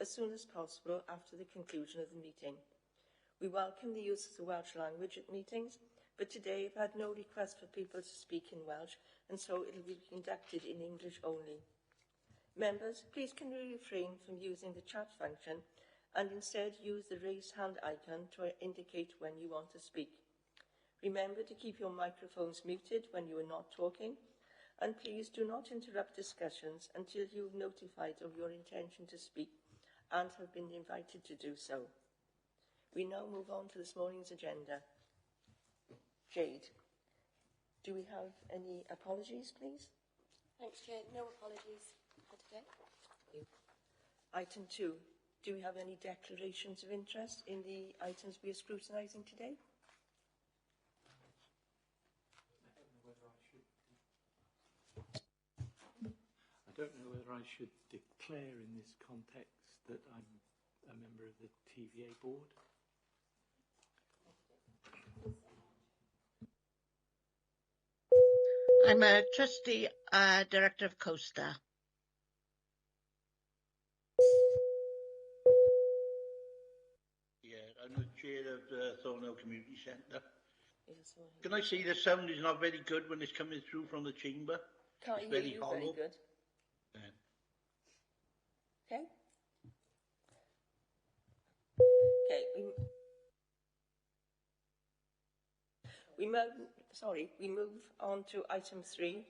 as soon as possible after the conclusion of the meeting. We welcome the use of the Welsh language at meetings, but today I've had no request for people to speak in Welsh, and so it will be conducted in English only. Members, please can you refrain from using the chat function and instead use the raised hand icon to indicate when you want to speak. Remember to keep your microphones muted when you are not talking, and please do not interrupt discussions until you've notified of your intention to speak and have been invited to do so. We now move on to this morning's agenda. Jade, do we have any apologies, please? Thanks, Chair. No apologies for today. Thank you. Item 2. Do we have any declarations of interest in the items we are scrutinising today? I don't know whether I should declare in this context that I'm a member of the TVA board. I'm a trustee, director of Costa. Yeah, I'm the chair of the Thornhill Community Centre. Yes, Can I say the sound is not very good when it's coming through from the chamber? Can't it's hear very you hollow. very good. Yeah. Okay. Okay. We move on to item 3,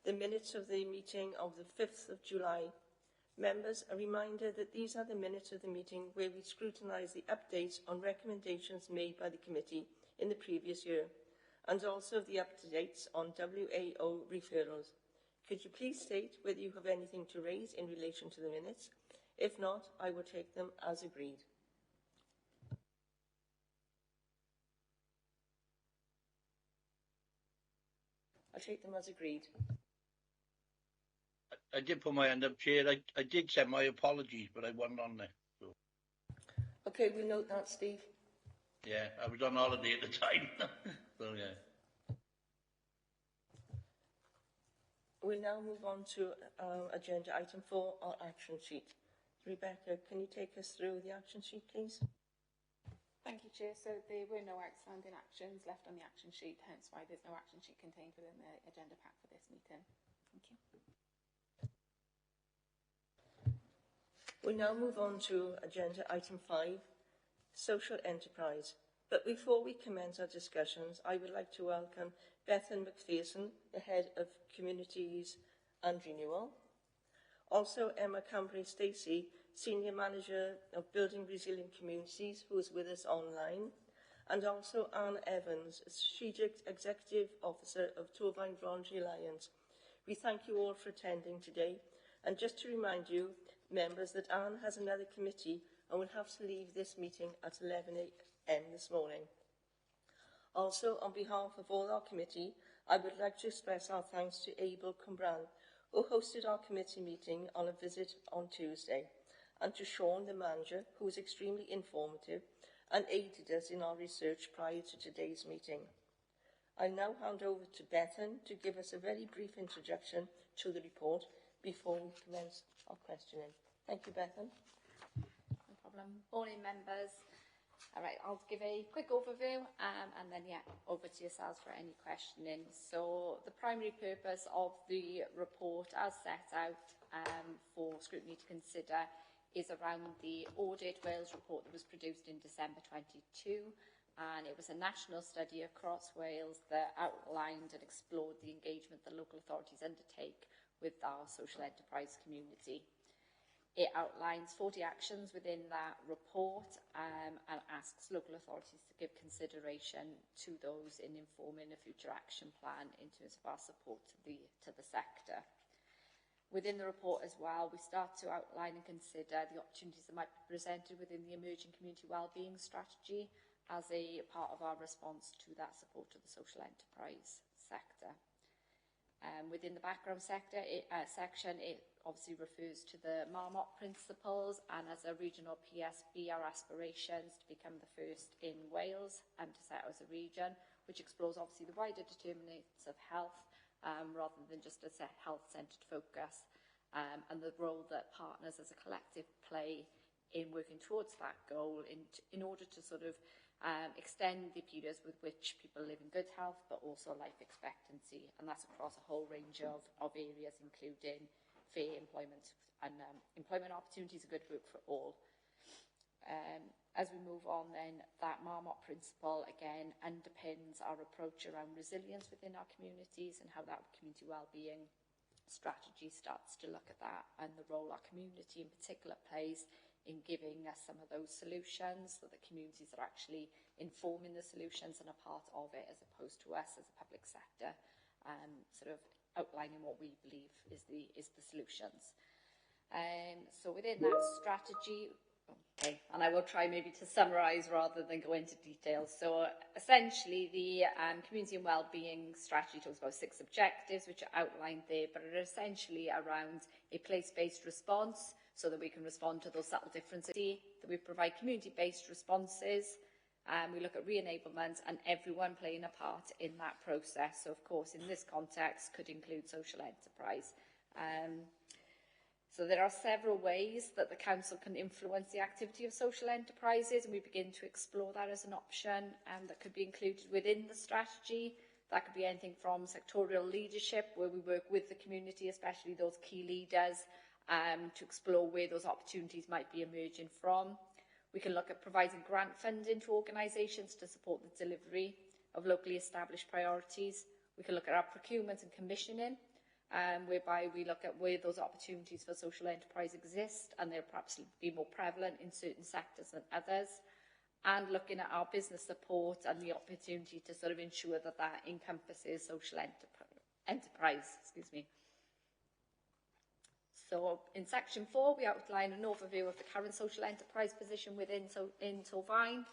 the minutes of the meeting of the 5th of July. Members, a reminder that these are the minutes of the meeting where we scrutinise the updates on recommendations made by the committee in the previous year, and also the updates on WAO referrals. Could you please state whether you have anything to raise in relation to the minutes? If not, I will take them as agreed. I'll take them as agreed. I did put my hand up, Chair. I did send my apologies, but I wasn't on there. So. Okay, we'll note that, Steve. Yeah, I was on holiday at the time. So, yeah. We'll now move on to agenda item 4, our action sheet. Rebecca, can you take us through the action sheet, please? Thank you, Chair. So there were no outstanding actions left on the action sheet, hence why there's no action sheet contained within the agenda pack for this meeting. Thank you. We now move on to agenda item 5, social enterprise. But before we commence our discussions, I would like to welcome Bethan McPherson, the Head of Communities and Renewal. Also, Emma Cambray-Stacey, Senior Manager of Building Resilient Communities, who is with us online. And also Anne Evans, Strategic Executive Officer of Torfaen Voluntary Alliance. We thank you all for attending today. And just to remind you, members, that Anne has another committee and will have to leave this meeting at 11 a.m. this morning. Also, on behalf of all our committee, I would like to express our thanks to Abel Cumbran, who hosted our committee meeting on a visit on Tuesday, and to Sean, the manager, who was extremely informative and aided us in our research prior to today's meeting. I now hand over to Bethan to give us a very brief introduction to the report before we commence our questioning. Thank you, Bethan. No problem. Morning, members. All right, I'll give a quick overview and then, over to yourselves for any questioning. So the primary purpose of the report, as set out for scrutiny to consider, is around the Audit Wales report that was produced in December 22, and it was a national study across Wales that outlined and explored the engagement that local authorities undertake with our social enterprise community. It outlines 40 actions within that report and asks local authorities to give consideration to those in informing a future action plan in terms of our support to the sector. Within the report as well, we start to outline and consider the opportunities that might be presented within the emerging community wellbeing strategy as a part of our response to that support of the social enterprise sector. Within the background section, it obviously refers to the Marmot principles, and as a regional PSB, our aspirations to become the first in Wales and to set out as a region, which explores obviously the wider determinants of health rather than just a health-centred focus, and the role that partners as a collective play in working towards that goal in order to sort of extend the periods with which people live in good health, but also life expectancy. And that's across a whole range of areas, including fair employment and employment opportunities and good work for all. As we move on then, that Marmot principle again underpins our approach around resilience within our communities and how that community wellbeing strategy starts to look at that and the role our community in particular plays in giving us some of those solutions, so that communities are actually informing the solutions and a part of it, as opposed to us as a public sector sort of outlining what we believe is the solutions. So within that strategy, okay, and I will try maybe to summarise rather than go into detail. So essentially the community and wellbeing strategy talks about 6 objectives which are outlined there, but are essentially around a place-based response, so that we can respond to those subtle differences, that we provide community-based responses, we look at re-enablement and everyone playing a part in that process. So of course in this context could include social enterprise. So there are several ways that the council can influence the activity of social enterprises, and we begin to explore that as an option that could be included within the strategy. That could be anything from sectorial leadership, where we work with the community, especially those key leaders, to explore where those opportunities might be emerging from. We can look at providing grant funding to organisations to support the delivery of locally established priorities. We can look at our procurement and commissioning, whereby we look at where those opportunities for social enterprise exist and they'll perhaps be more prevalent in certain sectors than others, and looking at our business support and the opportunity to sort of ensure that that encompasses social enterprise. So in section 4, we outline an overview of the current social enterprise position within Torfaen.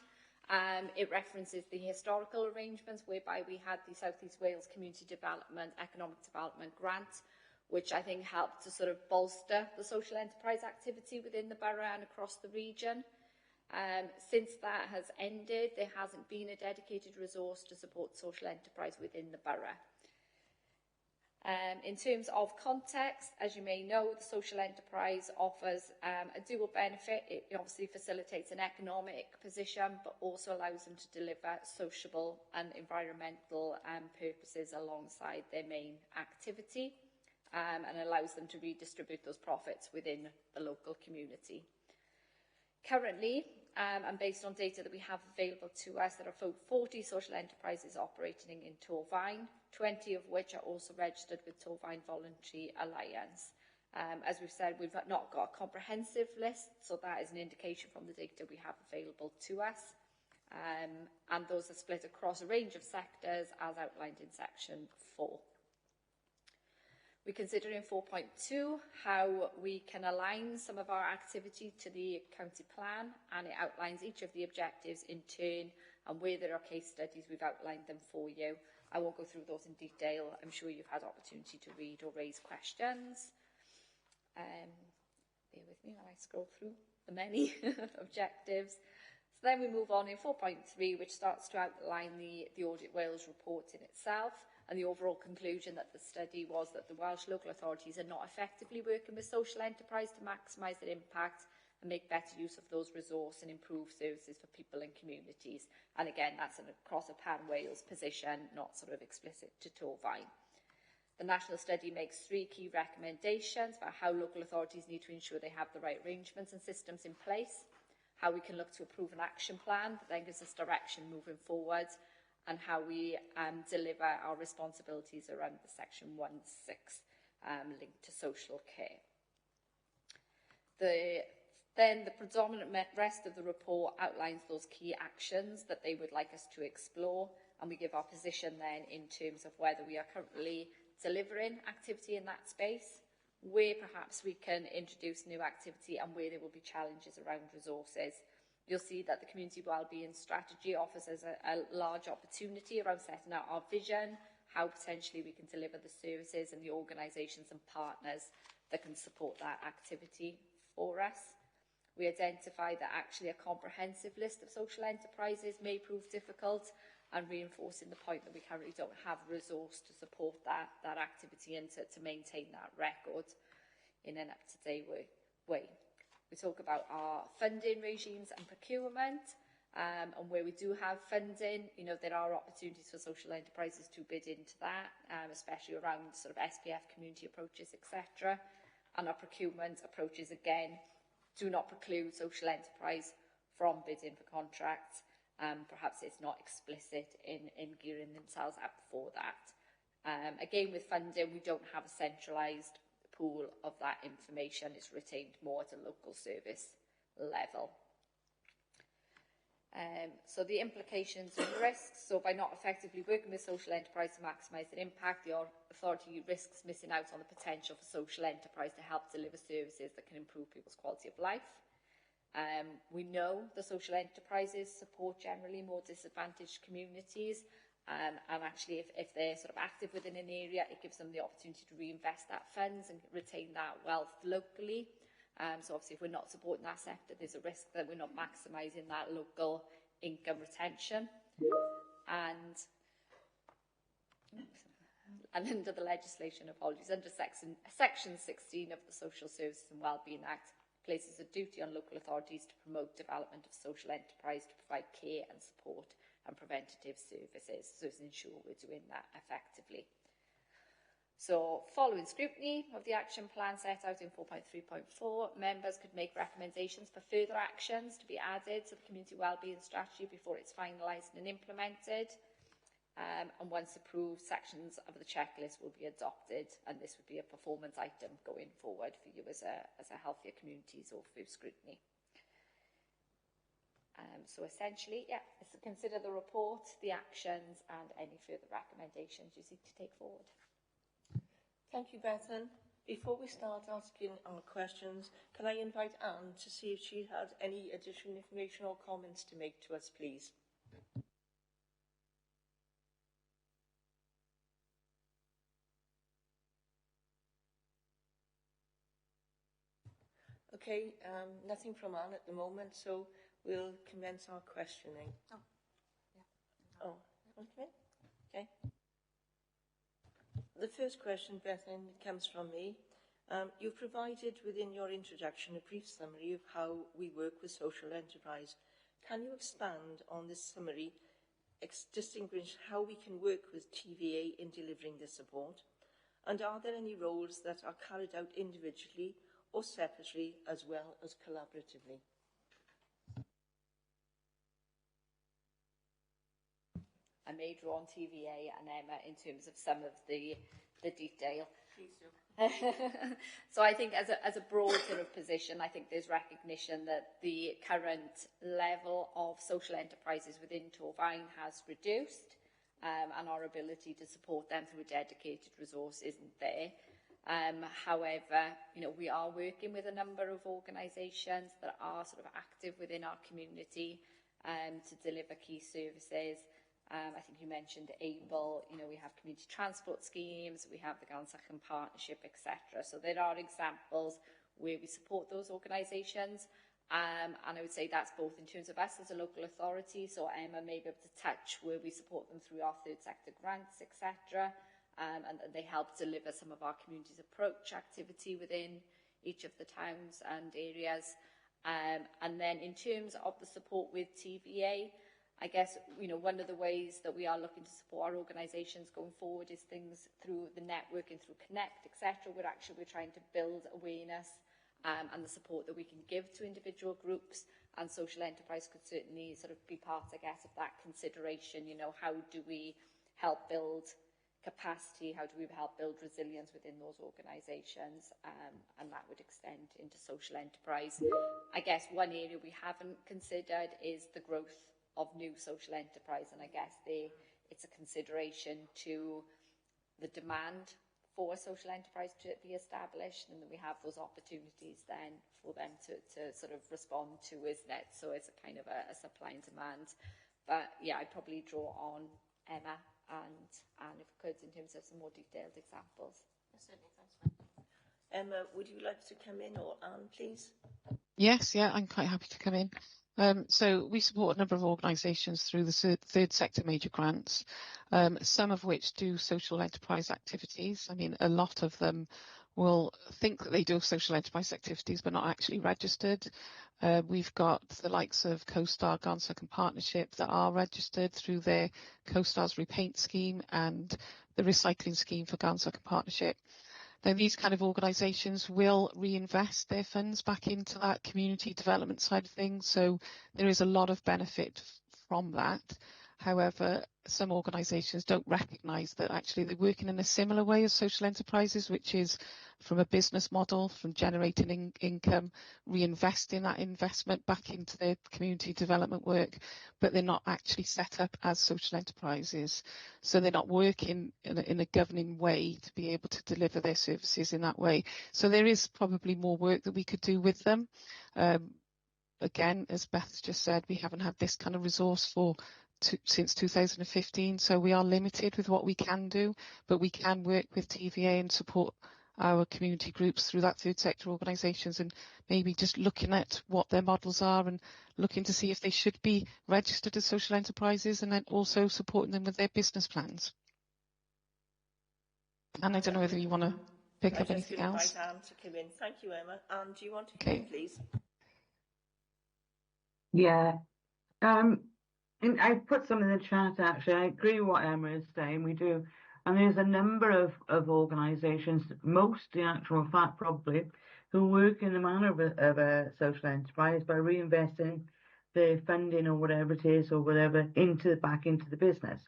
It references the historical arrangements whereby we had the South East Wales Community Development, Economic Development Grant, which I think helped to sort of bolster the social enterprise activity within the borough and across the region. Since that has ended, there hasn't been a dedicated resource to support social enterprise within the borough. In terms of context, as you may know, the social enterprise offers a dual benefit. It obviously facilitates an economic position, but also allows them to deliver sociable and environmental purposes alongside their main activity, and allows them to redistribute those profits within the local community. Currently, and based on data that we have available to us, there are 40 social enterprises operating in Torfaen, 20 of which are also registered with Torfaen Voluntary Alliance. As we've said, we've not got a comprehensive list, so that is an indication from the data we have available to us. And those are split across a range of sectors as outlined in section 4. We consider in 4.2 how we can align some of our activity to the county plan, and it outlines each of the objectives in turn, and where there are case studies, we've outlined them for you. I won't go through those in detail. I'm sure you've had opportunity to read or raise questions. Bear with me while I scroll through the many objectives. So then we move on in 4.3, which starts to outline the Audit Wales report in itself. And the overall conclusion that the study was that the Welsh local authorities are not effectively working with social enterprise to maximise their impact and make better use of those resources and improve services for people and communities. And again, that's across a pan-Wales position, not sort of explicit to Torfaen. The national study makes 3 key recommendations about how local authorities need to ensure they have the right arrangements and systems in place, how we can look to approve an action plan that then gives us direction moving forward, and how we deliver our responsibilities around the section 1.6 linked to social care. Then the predominant rest of the report outlines those key actions that they would like us to explore, and we give our position then in terms of whether we are currently delivering activity in that space, where perhaps we can introduce new activity, and where there will be challenges around resources. You'll see that the community wellbeing strategy offers us a large opportunity around setting out our vision, how potentially we can deliver the services and the organisations and partners that can support that activity for us. We identify that actually a comprehensive list of social enterprises may prove difficult, and reinforcing the point that we currently don't have resource to support that activity and to maintain that record in an up-to-date way. We talk about our funding regimes and procurement, and where we do have funding, you know, there are opportunities for social enterprises to bid into that, especially around sort of SPF community approaches, etc. And our procurement approaches, again, do not preclude social enterprise from bidding for contracts. Perhaps it's not explicit in gearing themselves up for that. Again, with funding, we don't have a centralised pool of that information. It's retained more at a local service level. So the implications and risks. So by not effectively working with social enterprise to maximise their impact, the authority risks missing out on the potential for social enterprise to help deliver services that can improve people's quality of life. We know the social enterprises support generally more disadvantaged communities, and actually if they're sort of active within an area, it gives them the opportunity to reinvest that funds and retain that wealth locally. So obviously if we're not supporting that sector, there's a risk that we're not maximising that local income retention. And under the legislation, apologies, under section 16 of the Social Services and Wellbeing Act, places a duty on local authorities to promote development of social enterprise to provide care and support and preventative services, so to ensure we're doing that effectively. So, following scrutiny of the action plan set out in 4.3.4, members could make recommendations for further actions to be added to the community wellbeing strategy before it's finalised and implemented. And once approved, sections of the checklist will be adopted, and this would be a performance item going forward for you as a healthier communities or through scrutiny. So essentially, yeah, it's to consider the report, the actions, and any further recommendations you seek to take forward. Thank you, Bethan. Before we start asking our questions, can I invite Anne to see if she had any additional information or comments to make to us, please? Okay, nothing from Anne at the moment, so we'll commence our questioning. Okay. The first question, Bethan, comes from me. You've provided within your introduction a brief summary of how we work with social enterprise. Can you expand on this summary, distinguish how we can work with TVA in delivering this support? And are there any roles that are carried out individually or separately as well as collaboratively? I may draw on TVA and Emma in terms of some of the detail. Please do. So I think as a broad sort of position, I think there's recognition that the current level of social enterprises within Torfaen has reduced, and our ability to support them through a dedicated resource isn't there. However, you know, we are working with a number of organisations that are sort of active within our community to deliver key services. I think you mentioned ABLE, you know, we have community transport schemes, we have the Gansachan Partnership, etc. So there are examples where we support those organisations. And I would say that's both in terms of us as a local authority, so Emma may be able to touch where we support them through our third sector grants, etc. And they help deliver some of our community's approach activity within each of the towns and areas. And then in terms of the support with TVA, I guess, you know, one of the ways that we are looking to support our organisations going forward is things through the networking, through Connect, etc. We're trying to build awareness and the support that we can give to individual groups, and social enterprise could certainly sort of be part, I guess, of that consideration. You know, how do we help build capacity, how do we help build resilience within those organisations, and that would extend into social enterprise. I guess one area we haven't considered is the growth of new social enterprise, and I guess it's a consideration to the demand for social enterprise to be established, and then we have those opportunities then for them to sort of respond to, isn't it? So it's a kind of a supply and demand. But yeah, I'd probably draw on Emma and Anne, if we could, in terms of some more detailed examples. Yes, certainly, thanks. Emma, would you like to come in, or Anne, please? Yes, yeah, I'm quite happy to come in. So we support a number of organisations through the third sector major grants, some of which do social enterprise activities. I mean, a lot of them will think that they do social enterprise activities but not actually registered. We've got the likes of CoStar, Garnsec and Partnership that are registered through their CoStar's Repaint scheme and the recycling scheme for Garnsec and Partnership. Then these kind of organisations will reinvest their funds back into that community development side of things. So there is a lot of benefit from that. However, some organisations don't recognise that actually they're working in a similar way as social enterprises, which is from a business model, from generating income, reinvesting that investment back into their community development work, but they're not actually set up as social enterprises. So they're not working in a governing way to be able to deliver their services in that way. So there is probably more work that we could do with them. Again, as Beth's just said, we haven't had this kind of resource since 2015, so we are limited with what we can do, but we can work with TVA and support our community groups through that third sector organisations, and maybe just looking at what their models are and looking to see if they should be registered as social enterprises, and then also supporting them with their business plans. And I don't know whether you want to pick up anything else. Anne to come in. Thank you, Emma. Anne, do you want to come in, please? Yeah. And I put some in the chat, actually. I agree with what Emma is saying. We do. And there's a number of organisations, most in actual fact probably, who work in the manner of a social enterprise by reinvesting their funding or whatever it is or whatever back into the business.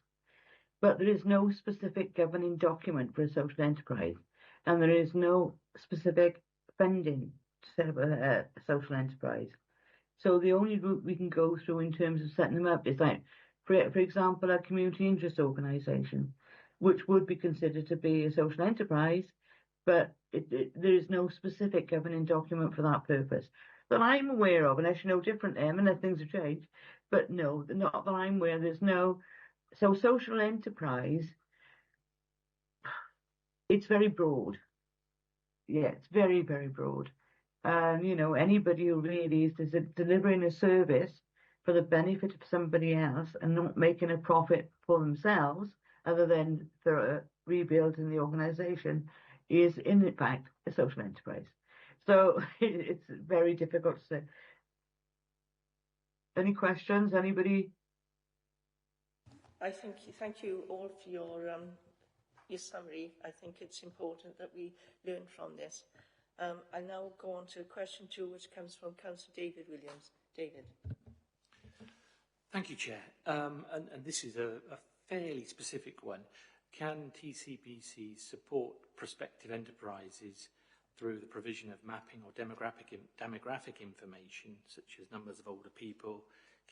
But there is no specific governing document for a social enterprise, and there is no specific funding to set up a social enterprise. So the only route we can go through in terms of setting them up is like, for example, a community interest organisation, which would be considered to be a social enterprise, but there is no specific governing document for that purpose that I'm aware of, unless you know different, unless things have changed. But no, not that I'm aware. There's no. So social enterprise, it's very broad. Yeah, it's very, very broad. You know, anybody who really is delivering a service for the benefit of somebody else and not making a profit for themselves, other than for rebuilding the organisation, is in fact a social enterprise. So it's very difficult to say. Any questions? Anybody? I think thank you all for your summary. I think it's important that we learn from this. I now go on to question 2, which comes from Councillor David Williams. David. Thank you, Chair. And this is a fairly specific one. Can TCPC support prospective enterprises through the provision of mapping or demographic information, such as numbers of older people,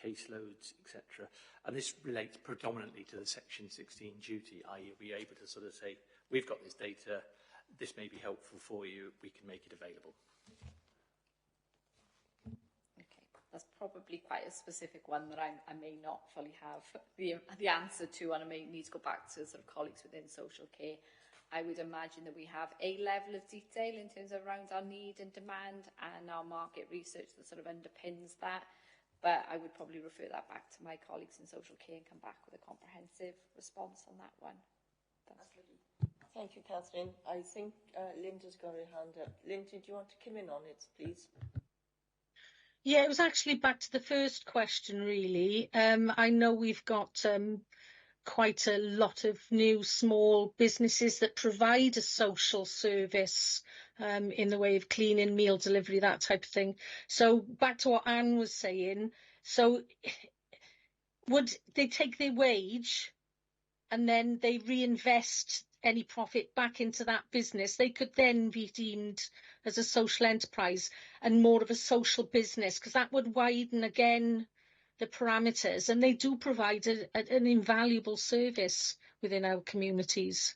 caseloads, etc.? And this relates predominantly to the Section 16 duty, i.e. we are able to sort of say, we've got this data, this may be helpful for you, we can make it available. Okay, that's probably quite a specific one that I may not fully have the answer to, and I may need to go back to sort of colleagues within social care. I would imagine that we have a level of detail in terms of around our need and demand and our market research that sort of underpins that, but I would probably refer that back to my colleagues in social care and come back with a comprehensive response on that one. Thank you, Catherine. I think Linda's got her hand up. Linda, do you want to come in on it, please? Yeah, it was actually back to the first question, really. I know we've got quite a lot of new small businesses that provide a social service in the way of cleaning, meal delivery, that type of thing. So back to what Anne was saying, so would they take their wage and then they reinvest any profit back into that business? They could then be deemed as a social enterprise and more of a social business, because that would widen again the parameters, and they do provide an invaluable service within our communities.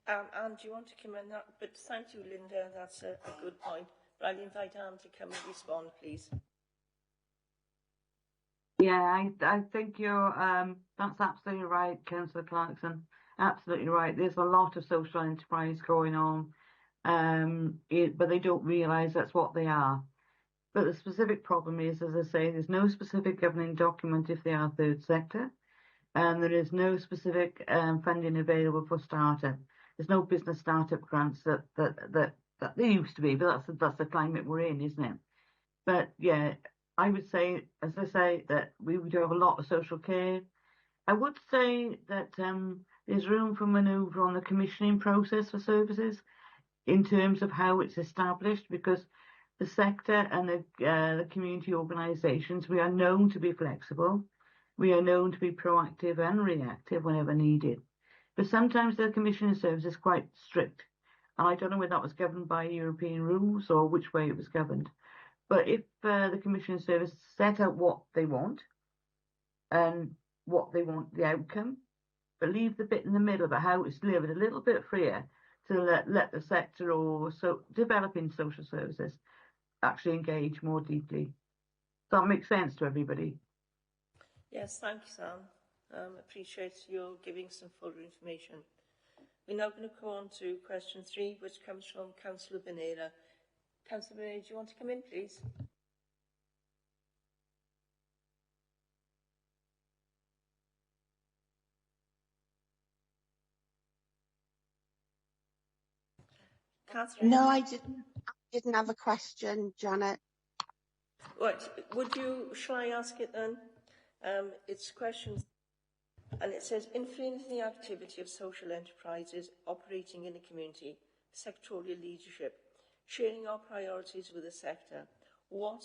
Anne, do you want to come in that? But thank you, Linda. That's a good point. But I'll invite Anne to come and respond, please. Yeah, I think you're, that's absolutely right, Councillor Clarkson. Absolutely right. There's a lot of social enterprise going on, but they don't realise that's what they are. But the specific problem is, as I say, there's no specific governing document if they are third sector. and there is no specific funding available for startup. There's no business startup grants that there used to be, but that's the climate we're in, isn't it? But yeah, I would say, as I say, that we do have a lot of social care. I would say that there's room for manoeuvre on the commissioning process for services in terms of how it's established, because the sector and the community organisations, we are known to be flexible. We are known to be proactive and reactive whenever needed. But sometimes the commissioning service is quite strict. And I don't know whether that was governed by European rules or which way it was governed. But if the commissioning service set out what they want and what they want the outcome, but leave the bit in the middle about how it's delivered a little bit freer to let the sector or so developing social services actually engage more deeply. Does that make sense to everybody? Yes, thank you, Sam. Appreciate you giving some full information. We're now going to go on to question 3, which comes from Councillor Benera. Councillor Benera, do you want to come in, please? Catherine? No, I didn't have a question, Janet. Right, shall I ask it then? It's questions, and it says, in furthering the activity of social enterprises operating in the community, sectorial leadership, sharing our priorities with the sector, what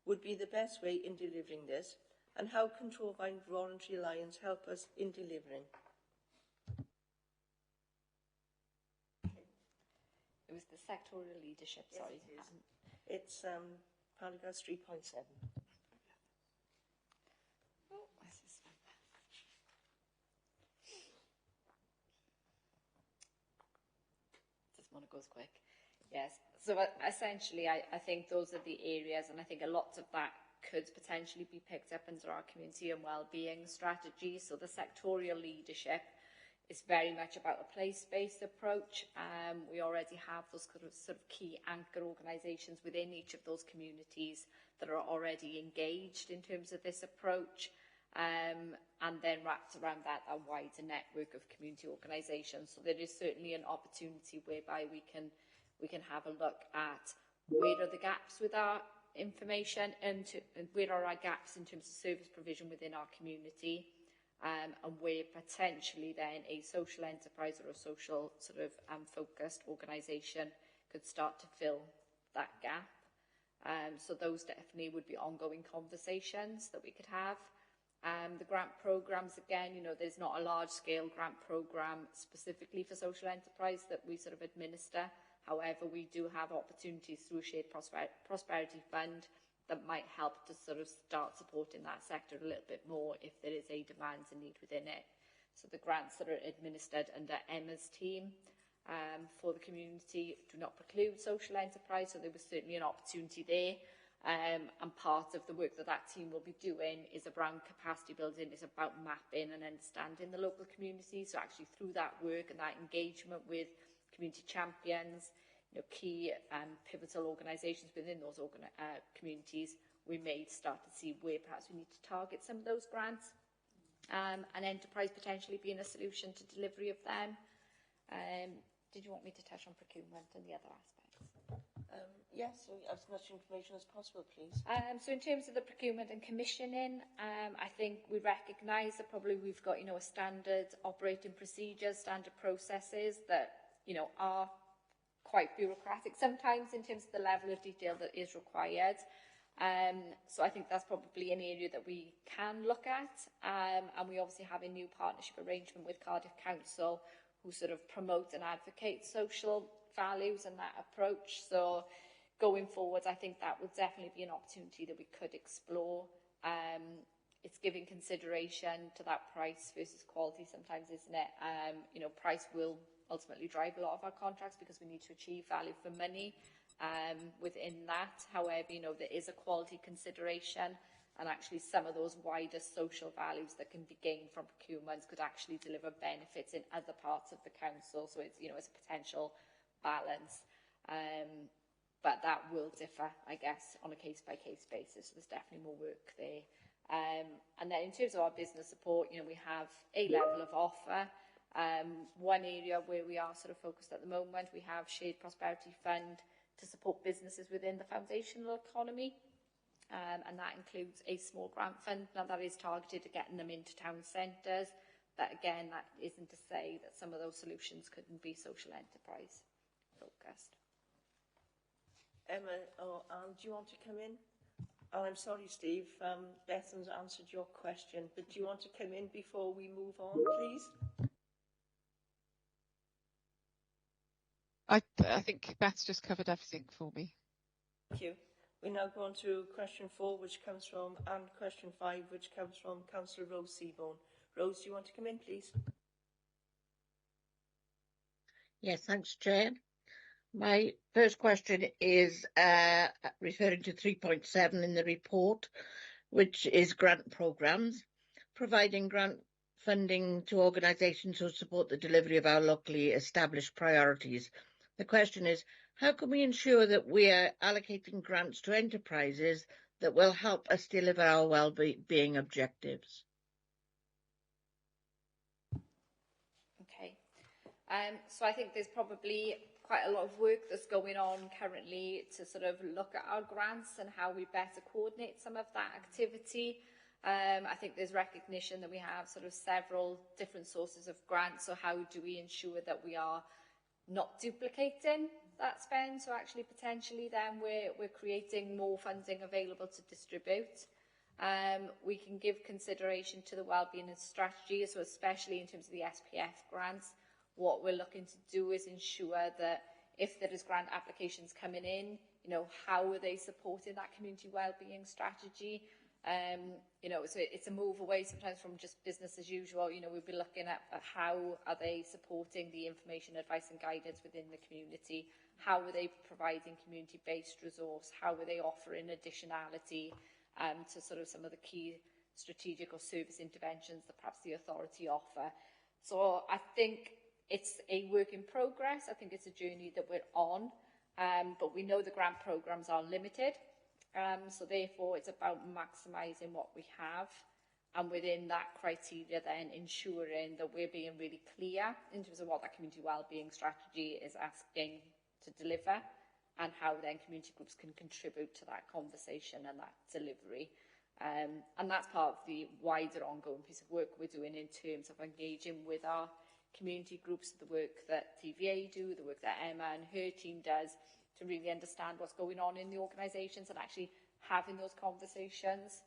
would be the best way in delivering this, and how can Torvine Voluntary Alliance help us in delivering? It was the sectorial leadership, Yes, sorry. it is. It's paragraph 3.7. Oh, where's this one? This one goes quick. Yes. So essentially, I think those are the areas, and I think a lot of that could potentially be picked up under our community and wellbeing strategy. So the sectorial leadership is very much about a place-based approach. We already have those sort of key anchor organisations within each of those communities that are already engaged in terms of this approach. And then wrapped around that, a wider network of community organisations. So there is certainly an opportunity whereby we can have a look at where are the gaps with our information and where are our gaps in terms of service provision within our community, and where potentially then a social enterprise or a social sort of focused organisation could start to fill that gap. So those definitely would be ongoing conversations that we could have. The grant programmes, again, you know, there's not a large-scale grant programme specifically for social enterprise that we sort of administer. However, we do have opportunities through Shared Prosperity Fund that might help to sort of start supporting that sector a little bit more if there is a demand and need within it. So the grants that are administered under Emma's team for the community do not preclude social enterprise, so there was certainly an opportunity there. And part of the work that that team will be doing is around capacity building, is about mapping and understanding the local community. So actually through that work and that engagement with community champions, you know, key pivotal organisations within those communities, we may start to see where perhaps we need to target some of those grants. And enterprise potentially being a solution to delivery of them. Did you want me to touch on procurement and the other aspects? Yes, so as much information as possible, please. So in terms of the procurement and commissioning, I think we recognise that probably we've got, you know, a standard operating procedures, standard processes that, you know, are quite bureaucratic sometimes in terms of the level of detail that is required. So I think that's probably an area that we can look at. And we obviously have a new partnership arrangement with Cardiff Council, who sort of promote and advocate social values and that approach. So going forward, I think that would definitely be an opportunity that we could explore. It's giving consideration to that price versus quality sometimes, isn't it? You know, price will ultimately drive a lot of our contracts because we need to achieve value for money within that. However, you know, there is a quality consideration, and actually some of those wider social values that can be gained from procurement could actually deliver benefits in other parts of the council. So it's, you know, it's a potential balance. But that will differ, I guess, on a case-by-case basis. So there's definitely more work there And then in terms of our business support, you know, we have a level of offer. One area where we are sort of focused at the moment, we have Shared Prosperity Fund to support businesses within the foundational economy. And that includes a small grant fund. Now that is targeted at getting them into town centres. But again, that isn't to say that some of those solutions couldn't be social enterprise focused. Emma or Anne, do you want to come in? Oh, I'm sorry, Steve. Bethan's answered your question, but do you want to come in before we move on, please? I think Beth's just covered everything for me. Thank you. We now go on to question 4, which comes from, and question 5, which comes from Councillor Rose Seaborn. Rose, do you want to come in, please? Yes, thanks, Chair. My first question is referring to 3.7 in the report, which is grant programmes, providing grant funding to organisations who support the delivery of our locally established priorities. The question is, how can we ensure that we are allocating grants to enterprises that will help us deliver our well-being objectives? Okay. So I think there's probably quite a lot of work that's going on currently to sort of look at our grants and how we better coordinate some of that activity. I think there's recognition that we have sort of several different sources of grants, so how do we ensure that we are not duplicating that spend, so actually potentially then we're creating more funding available to distribute. We can give consideration to the wellbeing and strategy, so especially in terms of the SPF grants. What we're looking to do is ensure that if there is grant applications coming in, you know, how are they supporting that community wellbeing strategy? You know, so it's a move away sometimes from just business as usual. You know, we'll be looking at how are they supporting the information, advice and guidance within the community? How are they providing community-based resource? How are they offering additionality to sort of some of the key strategic or service interventions that perhaps the authority offer? So I think it's a work in progress. I think it's a journey that we're on, but we know the grant programmes are limited. So therefore, it's about maximising what we have, and within that criteria, then ensuring that we're being really clear in terms of what that community wellbeing strategy is asking to deliver, and how then community groups can contribute to that conversation and that delivery. And that's part of the wider ongoing piece of work we're doing in terms of engaging with our community groups, the work that TVA do, the work that Emma and her team does, to really understand what's going on in the organisations and actually having those conversations.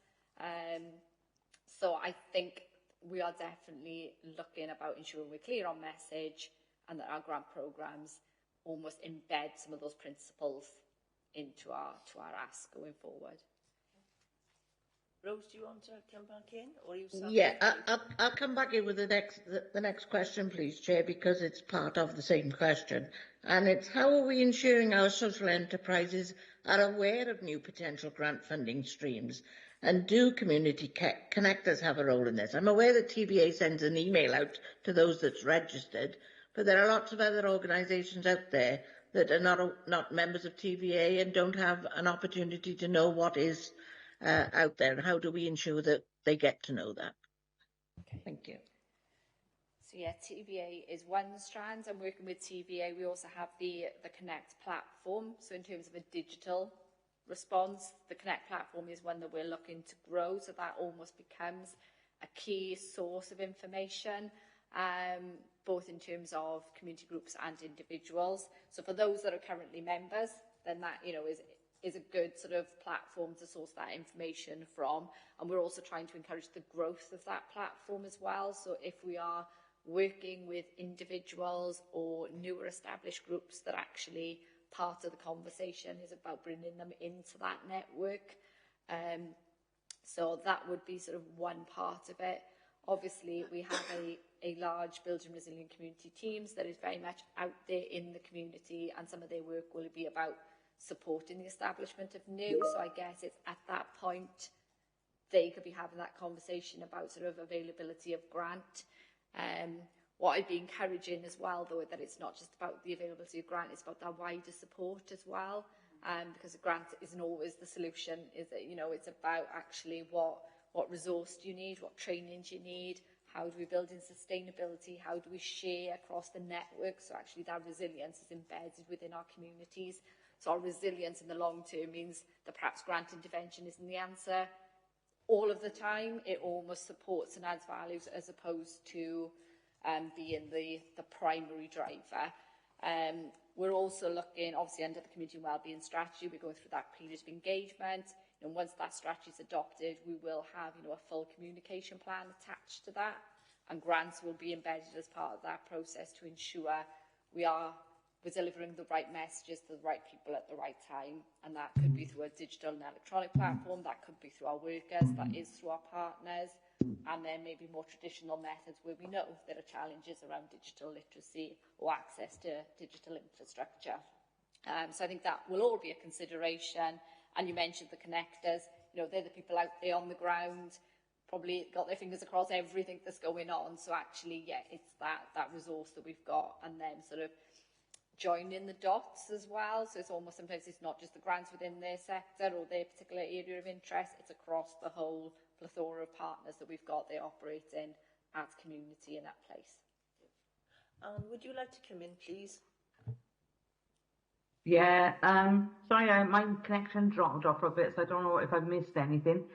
So I think we are definitely looking about ensuring we're clear on message and that our grant programmes almost embed some of those principles into our ask going forward. Rose, do you want to come back in, or you? Yeah, I'll come back in with the next question, please, Chair, because it's part of the same question, and it's how are we ensuring our social enterprises are aware of new potential grant funding streams, and do community connectors have a role in this? I'm aware that TVA sends an email out to those that's registered, but there are lots of other organisations out there that are not members of TVA and don't have an opportunity to know what is out there, and how do we ensure that they get to know that? Okay. Thank you. So yeah, TVA is one strand. I'm working with TVA. We also have the Connect platform. So in terms of a digital response, the Connect platform is one that we're looking to grow. So that almost becomes a key source of information, both in terms of community groups and individuals. So for those that are currently members, then that, you know, is a good sort of platform to source that information from. And we're also trying to encourage the growth of that platform as well. So if we are working with individuals or newer established groups, that actually part of the conversation is about bringing them into that network. So that would be sort of one part of it. Obviously, we have a large building resilient community teams that is very much out there in the community, and some of their work will be about supporting the establishment of new. So I guess it's at that point they could be having that conversation about sort of availability of grant. What I'd be encouraging as well, though, that it's not just about the availability of grant, it's about that wider support as well. Because a grant isn't always the solution, is that, you know, it's about actually what what resource do you need, what training do you need, how do we build in sustainability, how do we share across the network, so actually that resilience is embedded within our communities. So our resilience in the long term means that perhaps grant intervention isn't the answer all of the time. It almost supports and adds values as opposed to being the primary driver. We're also looking, obviously, under the community wellbeing strategy, we're going through that period of engagement. And once that strategy is adopted, we will have, a full communication plan attached to that, and grants will be embedded as part of that process to ensure we're delivering the right messages to the right people at the right time. And that could be through a digital and electronic platform, that could be through our workers, that is through our partners, and then maybe more traditional methods where we know there are challenges around digital literacy or access to digital infrastructure. So I think that will all be a consideration. And you mentioned the connectors, they're the people out there on the ground, probably got their fingers across everything that's going on. So actually, yeah, it's that resource that we've got, and then sort of joining the dots as well. So it's almost, sometimes it's not just the grants within their sector or their particular area of interest, it's across the whole plethora of partners that we've got there operating as community in that place. Would you like to come in, please? Yeah, sorry, my connection dropped off a bit, so I don't know if I've missed anything.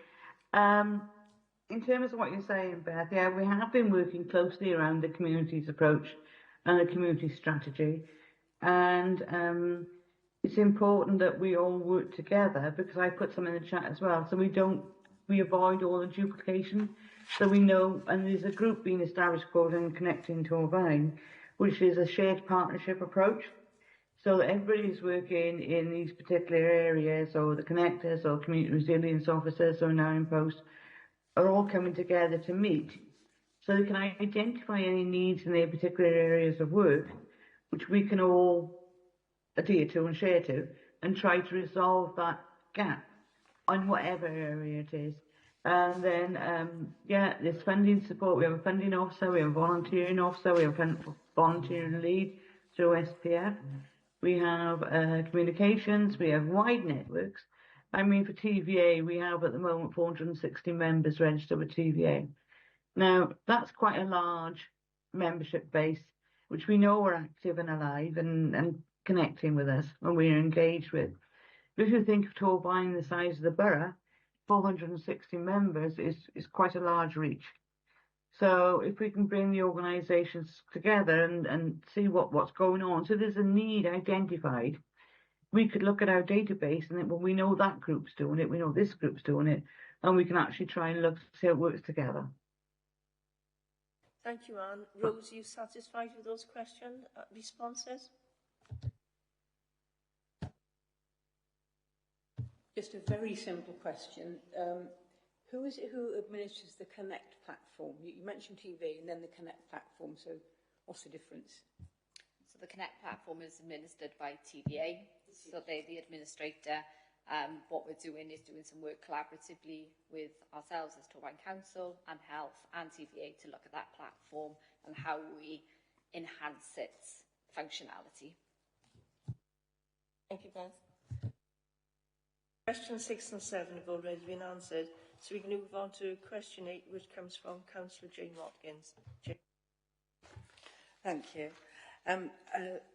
In terms of what you're saying, Beth, yeah, we have been working closely around the community's approach and the community strategy. And it's important that we all work together, because I put some in the chat as well, so we avoid all the duplication. So we know, and there's a group being established called Connecting to Urbine, which is a shared partnership approach. So that everybody's working in these particular areas, or the connectors or community resilience officers or now in post are all coming together to meet, so they can identify any needs in their particular areas of work, which we can all adhere to and share to, and try to resolve that gap on whatever area it is. And then, yeah, there's funding support. We have a funding officer, we have a volunteering officer, we have a volunteering lead through SPF. We have communications, we have wide networks. I mean, for TVA, we have at the moment 460 members registered with TVA. Now, that's quite a large membership base, which we know are active and alive and connecting with us when we're engaged with. If you think of Torvine, the size of the borough, 460 members is quite a large reach. So if we can bring the organisations together and see what's going on, so there's a need identified, we could look at our database and then, well, we know that group's doing it, we know this group's doing it, and we can actually try and look see how it works together. Thank you, Anne. Rose, are you satisfied with those responses? Just a very simple question. Who is it who administers the Connect platform? You mentioned TV and then the Connect platform, so what's the difference? So the Connect platform is administered by TVA, so they're the administrator. What we're doing is doing some work collaboratively with ourselves as Torvine Council and Health and TVA to look at that platform and how we enhance its functionality. Thank you, Beth. Questions 6 and 7 have already been answered, so we can move on to question 8, which comes from Councillor Jane Watkins. Jane. Thank you. An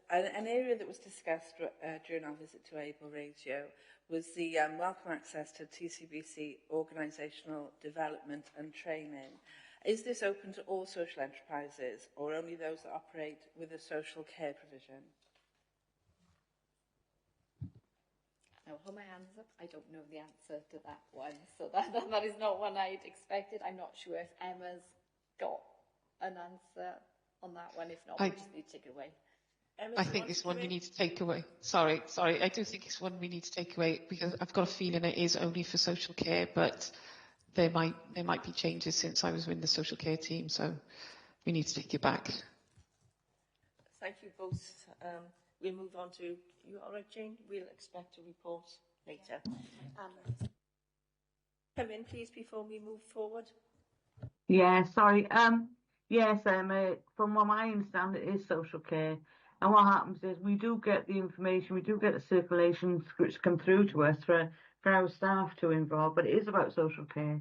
area that was discussed during our visit to Able Radio was the welcome access to TCBC organisational development and training. Is this open to all social enterprises or only those that operate with a social care provision? I'll hold my hands up. I don't know the answer to that one. So that is not one I'd expected. I'm not sure if Emma's got an answer on that one. If not, we just need to take it away. Emma, I think it's one we need to take away. Sorry. I do think it's one we need to take away, because I've got a feeling it is only for social care, but there might be changes since I was in the social care team, so we need to take it back. Thank you both. We'll move on to, you all right, Jane? We'll expect a report later. Come in, please, before we move forward. Yeah, sorry. Yes, from what I understand, it is social care. And what happens is we do get the information, we do get the circulations which come through to us for our staff to involve, but it is about social care.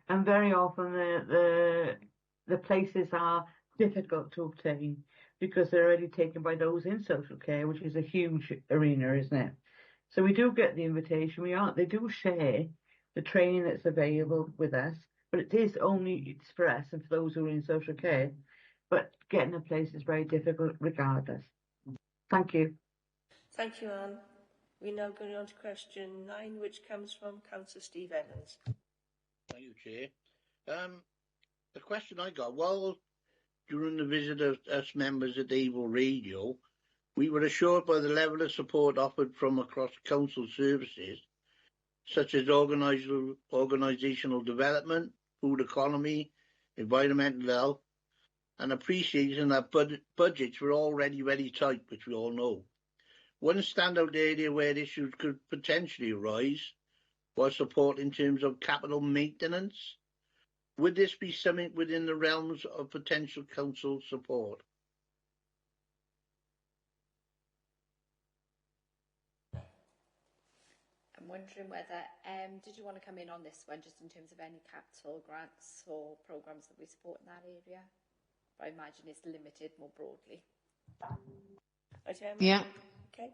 and very often the places are difficult to obtain because they're already taken by those in social care, which is a huge arena, isn't it? So we do get the invitation. They do share the training that's available with us, but it's for us and for those who are in social care. But getting a place is very difficult regardless. Thank you. Thank you, Anne. We're now going on to question 9, which comes from Councillor Steve Evans. Thank you, Chair. The question I got, well, during the visit of us members at Able Radio, we were assured by the level of support offered from across council services, such as organisational development, food economy, environmental health, and appreciation that budgets were already very tight, which we all know. One standout area where issues could potentially arise was support in terms of capital maintenance. Would this be something within the realms of potential council support? I'm wondering whether, did you want to come in on this one, just in terms of any capital grants or programmes that we support in that area? But I imagine it's limited more broadly. Yeah. Okay.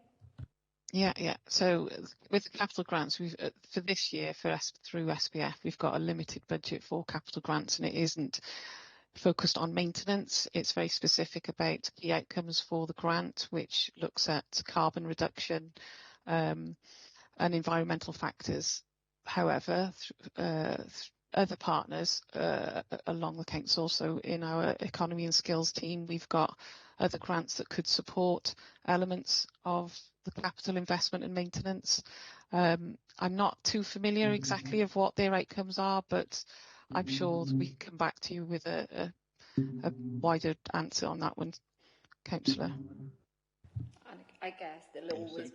Yeah. So with the capital grants, we've for this year through SPF, we've got a limited budget for capital grants, and it isn't focused on maintenance. It's very specific about key outcomes for the grant, which looks at carbon reduction and environmental factors. However, other partners along the council, so in our economy and skills team, we've got other grants that could support elements of the capital investment and maintenance. I'm not too familiar exactly of what their outcomes are, but I'm sure we can come back to you with a wider answer on that one, Councillor. And I guess there'll always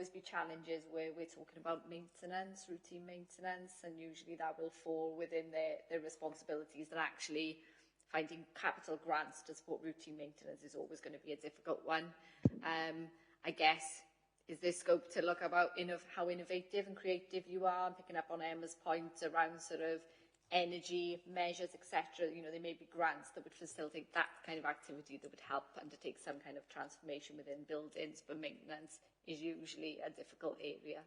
be challenges where we're talking about maintenance, routine maintenance, and usually that will fall within their responsibilities. And actually finding capital grants to support routine maintenance is always going to be a difficult one. I guess, is there scope to look about how innovative and creative you are, picking up on Emma's point around sort of energy measures, etc. You know, there may be grants that would facilitate that kind of activity that would help undertake some kind of transformation within buildings, but maintenance is usually a difficult area.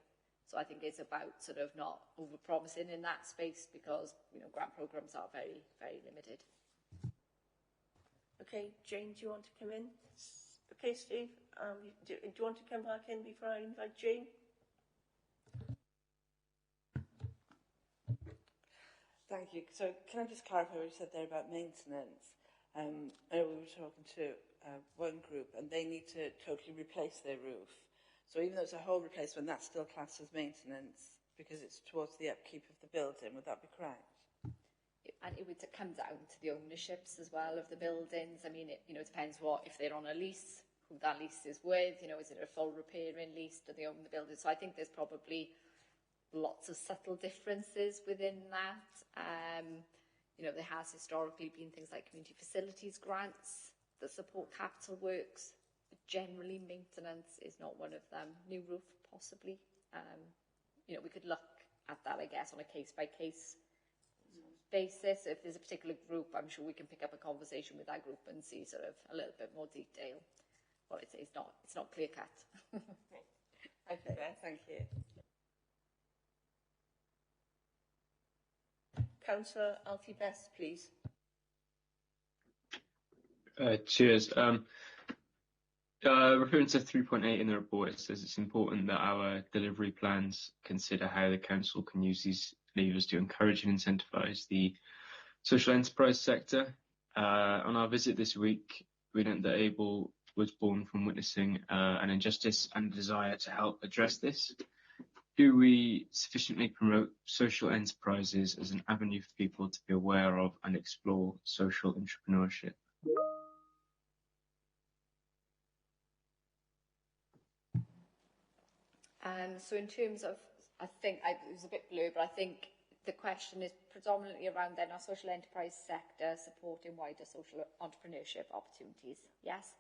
So I think it's about sort of not over-promising in that space because, you know, grant programmes are very, very limited. Okay, Jane, do you want to come in? Okay, Steve, do you want to come back in before I invite Jane? Thank you. So can I just clarify what you said there about maintenance? I know we were talking to one group and they need to totally replace their roof. So even though it's a whole replacement, that's still classed as maintenance because it's towards the upkeep of the building. Would that be correct? And it would come down to the ownerships as well of the buildings. I mean, it depends if they're on a lease, who that lease is with. You know, is it a full repairing lease? Do they own the building? So I think there's probably lots of subtle differences within that. You know, there has historically been things like community facilities grants that support capital works, but generally maintenance is not one of them. New roof, possibly. You know, we could look at that, I guess, on a case-by-case basis. If there's a particular group, I'm sure we can pick up a conversation with that group and see sort of a little bit more detail. Well, it's not clear-cut. Okay, thank you. Councillor Alfie Best, please. Cheers. Referring to 3.8 in the report, it says it's important that our delivery plans consider how the council can use these levers to encourage and incentivise the social enterprise sector. On our visit this week, we learned that Able was born from witnessing an injustice and a desire to help address this. Do we sufficiently promote social enterprises as an avenue for people to be aware of and explore social entrepreneurship? So in terms of, I think it was a bit blurred, but I think the question is predominantly around then our social enterprise sector supporting wider social entrepreneurship opportunities. Yes.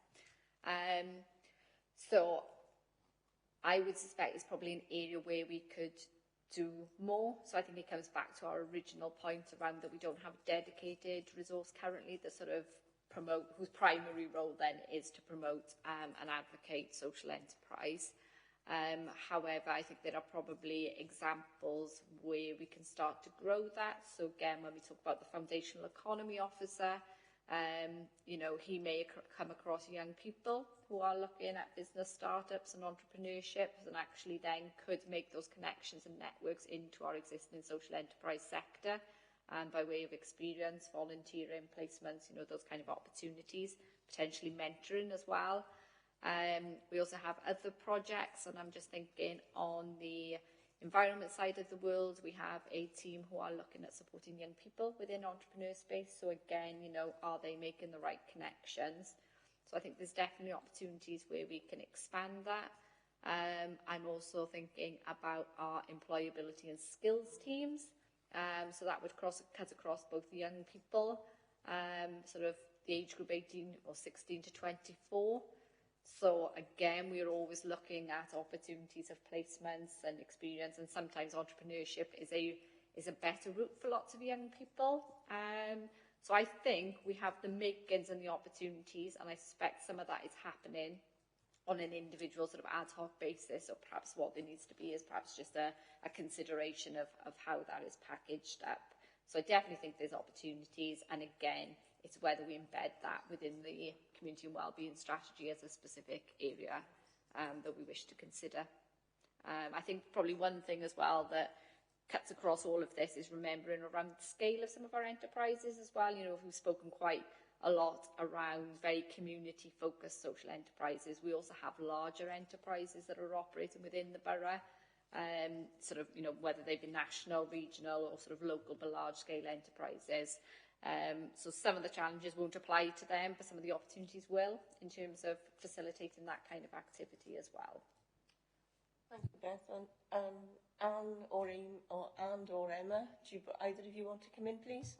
So I would suspect it's probably an area where we could do more. So I think it comes back to our original point around that we don't have a dedicated resource currently that sort of promote, whose primary role then is to promote and advocate social enterprise. However, I think there are probably examples where we can start to grow that. So again, when we talk about the foundational economy officer, you know, he may come across young people who are looking at business startups and entrepreneurship and actually then could make those connections and networks into our existing social enterprise sector. And by way of experience, volunteering, placements, you know, those kind of opportunities, potentially mentoring as well. We also have other projects, and I'm just thinking on the environment side of the world, we have a team who are looking at supporting young people within entrepreneur space. So again, you know, are they making the right connections? So I think there's definitely opportunities where we can expand that. I'm also thinking about our employability and skills teams. So that would cut across both the young people, sort of the age group 18 or 16 to 24. So again, we're always looking at opportunities of placements and experience, and sometimes entrepreneurship is a better route for lots of young people. So I think we have the makings and the opportunities, and I suspect some of that is happening on an individual sort of ad hoc basis, or perhaps what there needs to be is perhaps just a consideration of how that is packaged up. So I definitely think there's opportunities, and again, it's whether we embed that within the community and wellbeing strategy as a specific area that we wish to consider. I think probably one thing as well that cuts across all of this is remembering around the scale of some of our enterprises as well. You know, we've spoken quite a lot around very community-focused social enterprises. We also have larger enterprises that are operating within the borough, sort of, you know, whether they be national, regional, or sort of local but large-scale enterprises. So some of the challenges won't apply to them, but some of the opportunities will, in terms of facilitating that kind of activity as well. Thank you, Beth. Anne or Emma, do either of you want to come in, please?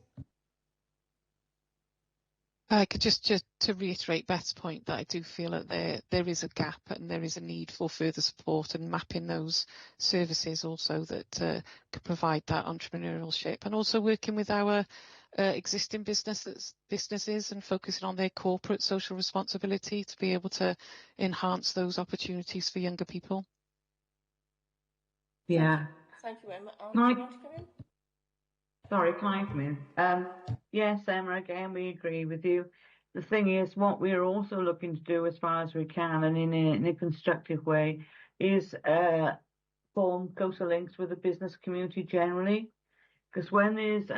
I could just to reiterate Beth's point that I do feel that there is a gap and there is a need for further support and mapping those services also that could provide that entrepreneurship, and also working with our existing businesses and focusing on their corporate social responsibility to be able to enhance those opportunities for younger people. Yeah. Thank you, Emma. Do you want to come in? Sorry, can I come in? Yes, Emma, again, we agree with you. The thing is, what we're also looking to do as far as we can and in a constructive way is form closer links with the business community generally. Because when there's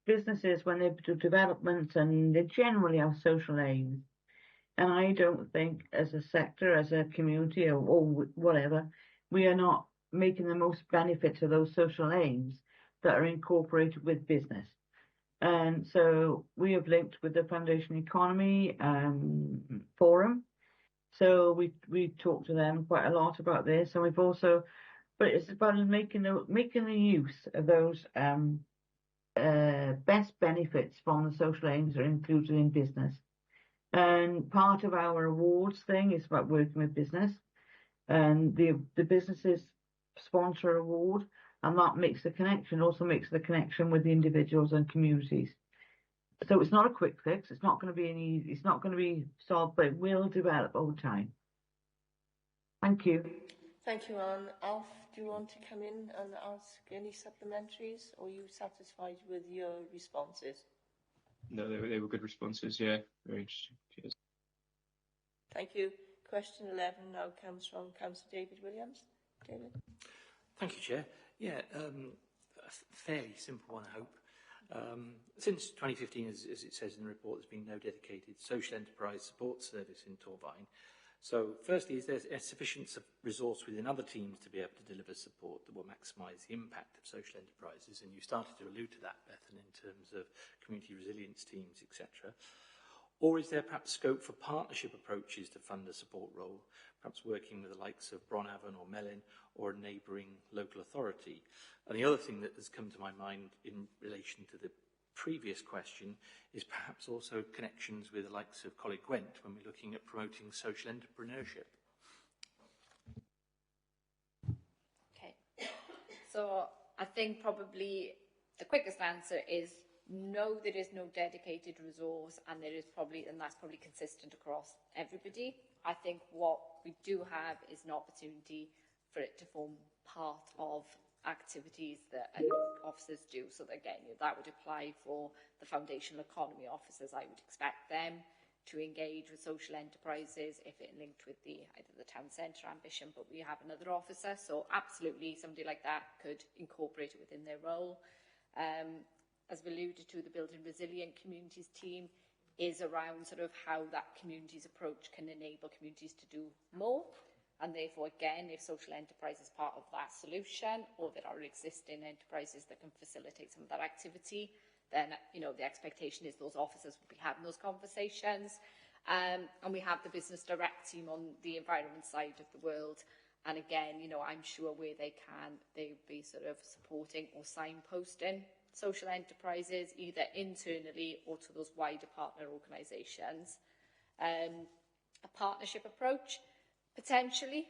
businesses, when they do development, and they generally have social aims, and I don't think as a sector, as a community or whatever, we are not making the most benefit to those social aims that are incorporated with business. And so we have linked with the Foundation Economy Forum. So we talked to them quite a lot about this, and we've also, but it's about making the use of those best benefits from the social aims that are included in business. And part of our awards thing is about working with business, and the businesses sponsor award, and that makes the connection, also makes the connection with the individuals and communities. So it's not a quick fix. It's not going to be it's not going to be solved, but it will develop over time. Thank you. Thank you, Anne. Alf, do you want to come in and ask any supplementaries, or are you satisfied with your responses? No, they were good responses, yeah. Very interesting. Cheers. Thank you. Question 11 now comes from Councillor David Williams. David? Thank you, Chair. Yeah, a fairly simple one, I hope. Since 2015, as it says in the report, there's been no dedicated social enterprise support service in Torvine. So firstly, is there sufficient resource within other teams to be able to deliver support that will maximise the impact of social enterprises? And you started to allude to that, Bethan, in terms of community resilience teams, etc. Or is there perhaps scope for partnership approaches to fund a support role, perhaps working with the likes of Bronavon or Mellin or a neighbouring local authority? And the other thing that has come to my mind in relation to the previous question is perhaps also connections with the likes of Coleg Gwent when we're looking at promoting social entrepreneurship. Okay. So So I think probably the quickest answer is no, there is no dedicated resource, and that's probably consistent across everybody. I think what we do have is an opportunity for it to form part of activities that officers do. So that, again, that would apply for the foundational economy officers. I would expect them to engage with social enterprises if it linked with either the town centre ambition, but we have another officer, so absolutely somebody like that could incorporate it within their role. As we alluded to, the Building Resilient Communities team is around sort of how that community's approach can enable communities to do more, and therefore, again, if social enterprise is part of that solution, or there are existing enterprises that can facilitate some of that activity, then, you know, the expectation is those officers will be having those conversations. And we have the Business Direct team on the environment side of the world. And again, you know, I'm sure where they can, they will be sort of supporting or signposting social enterprises, either internally or to those wider partner organisations. A partnership approach, potentially,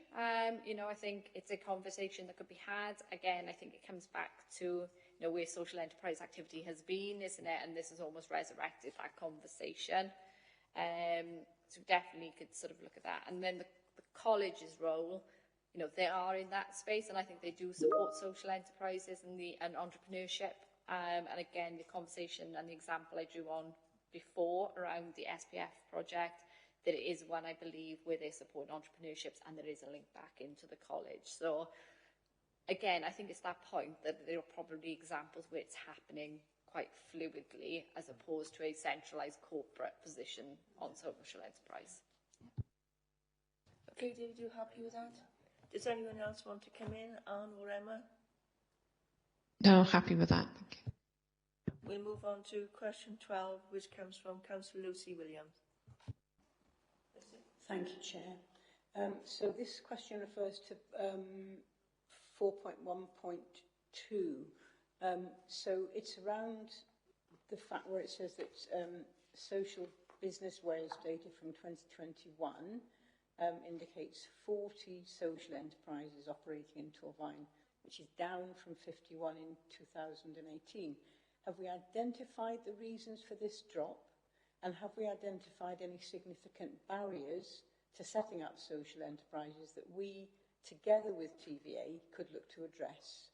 you know, I think it's a conversation that could be had. Again, I think it comes back to, you know, where social enterprise activity has been, isn't it? And this has almost resurrected that conversation. So definitely could sort of look at that. And then the college's role, you know, they are in that space, and I think they do support social enterprises and entrepreneurship. And again, the conversation and the example I drew on before around the SPF project, that it is one, I believe, where they support entrepreneurships, and there is a link back into the college. So again, I think it's that point that there are probably examples where it's happening quite fluidly as opposed to a centralised corporate position on social enterprise. Okay, David, you happy with that? Does anyone else want to come in, Anne or Emma? No, happy with that. Thank you. We'll move on to question 12, which comes from Councillor Lucy Williams. Thank you, Chair. So this question refers to 4.1.2. So it's around the fact where it says that social business Wales data from 2021 indicates 40 social enterprises operating in Torfaen, which is down from 51 in 2018. Have we identified the reasons for this drop? And have we identified any significant barriers to setting up social enterprises that we, together with TVA, could look to address?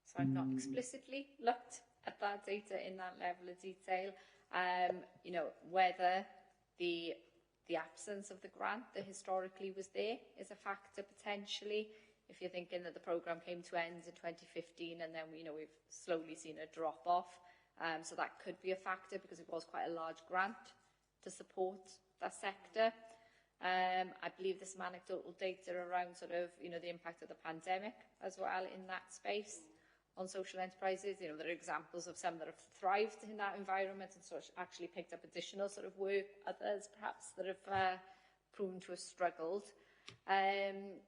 So I've not explicitly looked at that data in that level of detail. You know, whether the absence of the grant that historically was there is a factor potentially. If you're thinking that the programme came to end in 2015 and then, you know, we've slowly seen a drop off. So that could be a factor because it was quite a large grant to support that sector. I believe there's some anecdotal data around sort of, you know, the impact of the pandemic as well in that space on social enterprises. You know, there are examples of some that have thrived in that environment and sort of actually picked up additional sort of work, others perhaps that have proven to have struggled. Then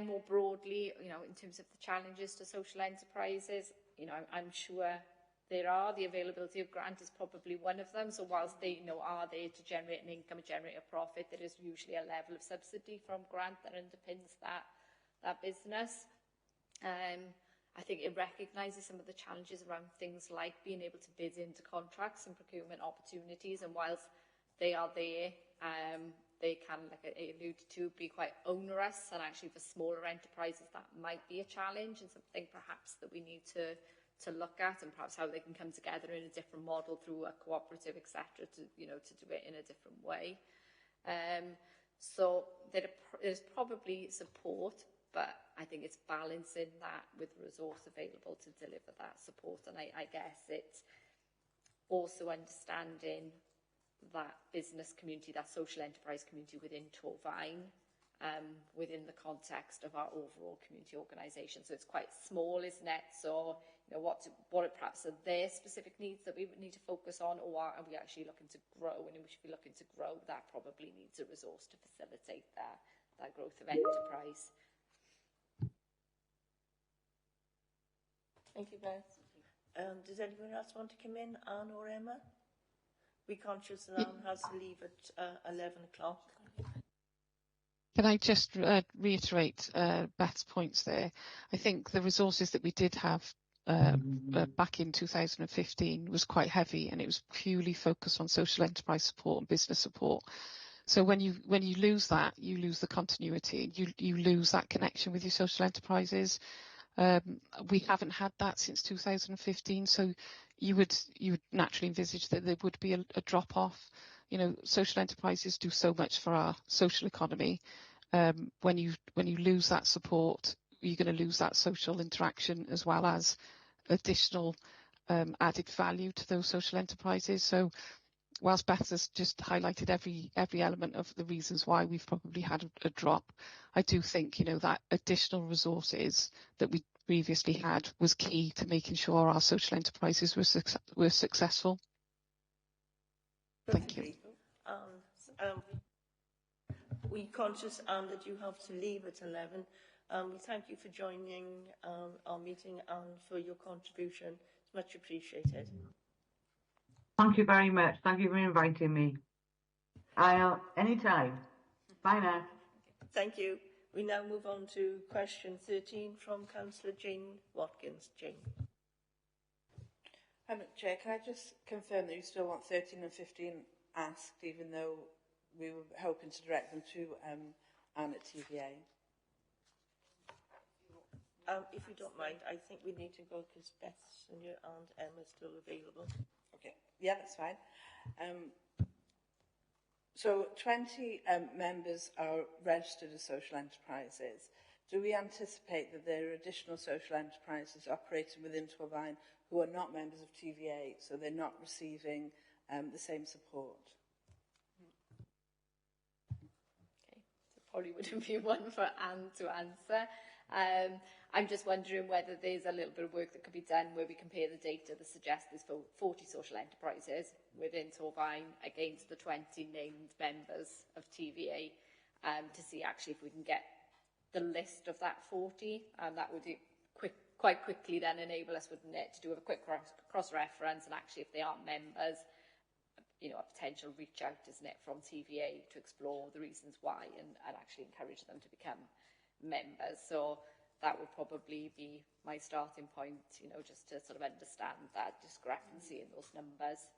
more broadly, you know, in terms of the challenges to social enterprises, you know, I'm sure there are. The availability of grant is probably one of them. So whilst they, you know, are there to generate an income, generate a profit, there is usually a level of subsidy from grant that underpins that business. I think it recognises some of the challenges around things like being able to bid into contracts and procurement opportunities. And whilst they are there, they can, like I alluded to, be quite onerous. And actually for smaller enterprises, that might be a challenge and something perhaps that we need to look at, and perhaps how they can come together in a different model through a cooperative, etc., to, you know, to do it in a different way. So there's probably support, but I think it's balancing that with resource available to deliver that support. And I guess it's also understanding that business community, that social enterprise community within Torfaen, within the context of our overall community organisation. So it's quite small, isn't it? So, you know, what perhaps are their specific needs that we would need to focus on, or are we actually looking to grow? And if we should be looking to grow, that probably needs a resource to facilitate that growth of enterprise. Thank you, Beth. Does anyone else want to come in, Anne or Emma? We're conscious that Anne has to leave at 11 o'clock. Can I just reiterate Beth's points there? I think the resources that we did have back in 2015 was quite heavy, and it was purely focused on social enterprise support and business support. So when you lose that, you lose the continuity. You lose that connection with your social enterprises. We haven't had that since 2015, so you would naturally envisage that there would be a drop off. You know, social enterprises do so much for our social economy. When you lose that support, you're going to lose that social interaction as well as additional added value to those social enterprises. So whilst Beth has just highlighted every element of the reasons why we've probably had a drop, I do think, you know, that additional resources that we previously had was key to making sure our social enterprises were successful. Thank you. We're conscious that you have to leave at 11. We thank you for joining our meeting and for your contribution. It's much appreciated. Thank you very much. Thank you for inviting me. Anytime. Bye now. Thank you. We now move on to question 13 from Councillor Jane Watkins. Jane. Chair, can I just confirm that you still want 13 and 15 asked, even though we were hoping to direct them to Anne at TVA? If you don't mind, I think we need to go because Beth's and your Aunt Emma's still available. Okay, yeah, that's fine. So 20 members are registered as social enterprises. Do we anticipate that there are additional social enterprises operating within Torfaen who are not members of TVA, so they're not receiving the same support? Okay, so probably wouldn't be one for Anne to answer. I'm just wondering whether there's a little bit of work that could be done where we compare the data that suggests there's 40 social enterprises within Torfaen against the 20 named members of TVA to see actually if we can get the list of that 40, and that would quite quickly then enable us, wouldn't it, to do a quick cross-reference, and actually if they aren't members, you know, a potential reach out, isn't it, from TVA to explore the reasons why and actually encourage them to become members. So that would probably be my starting point, you know, just to sort of understand that discrepancy in those numbers.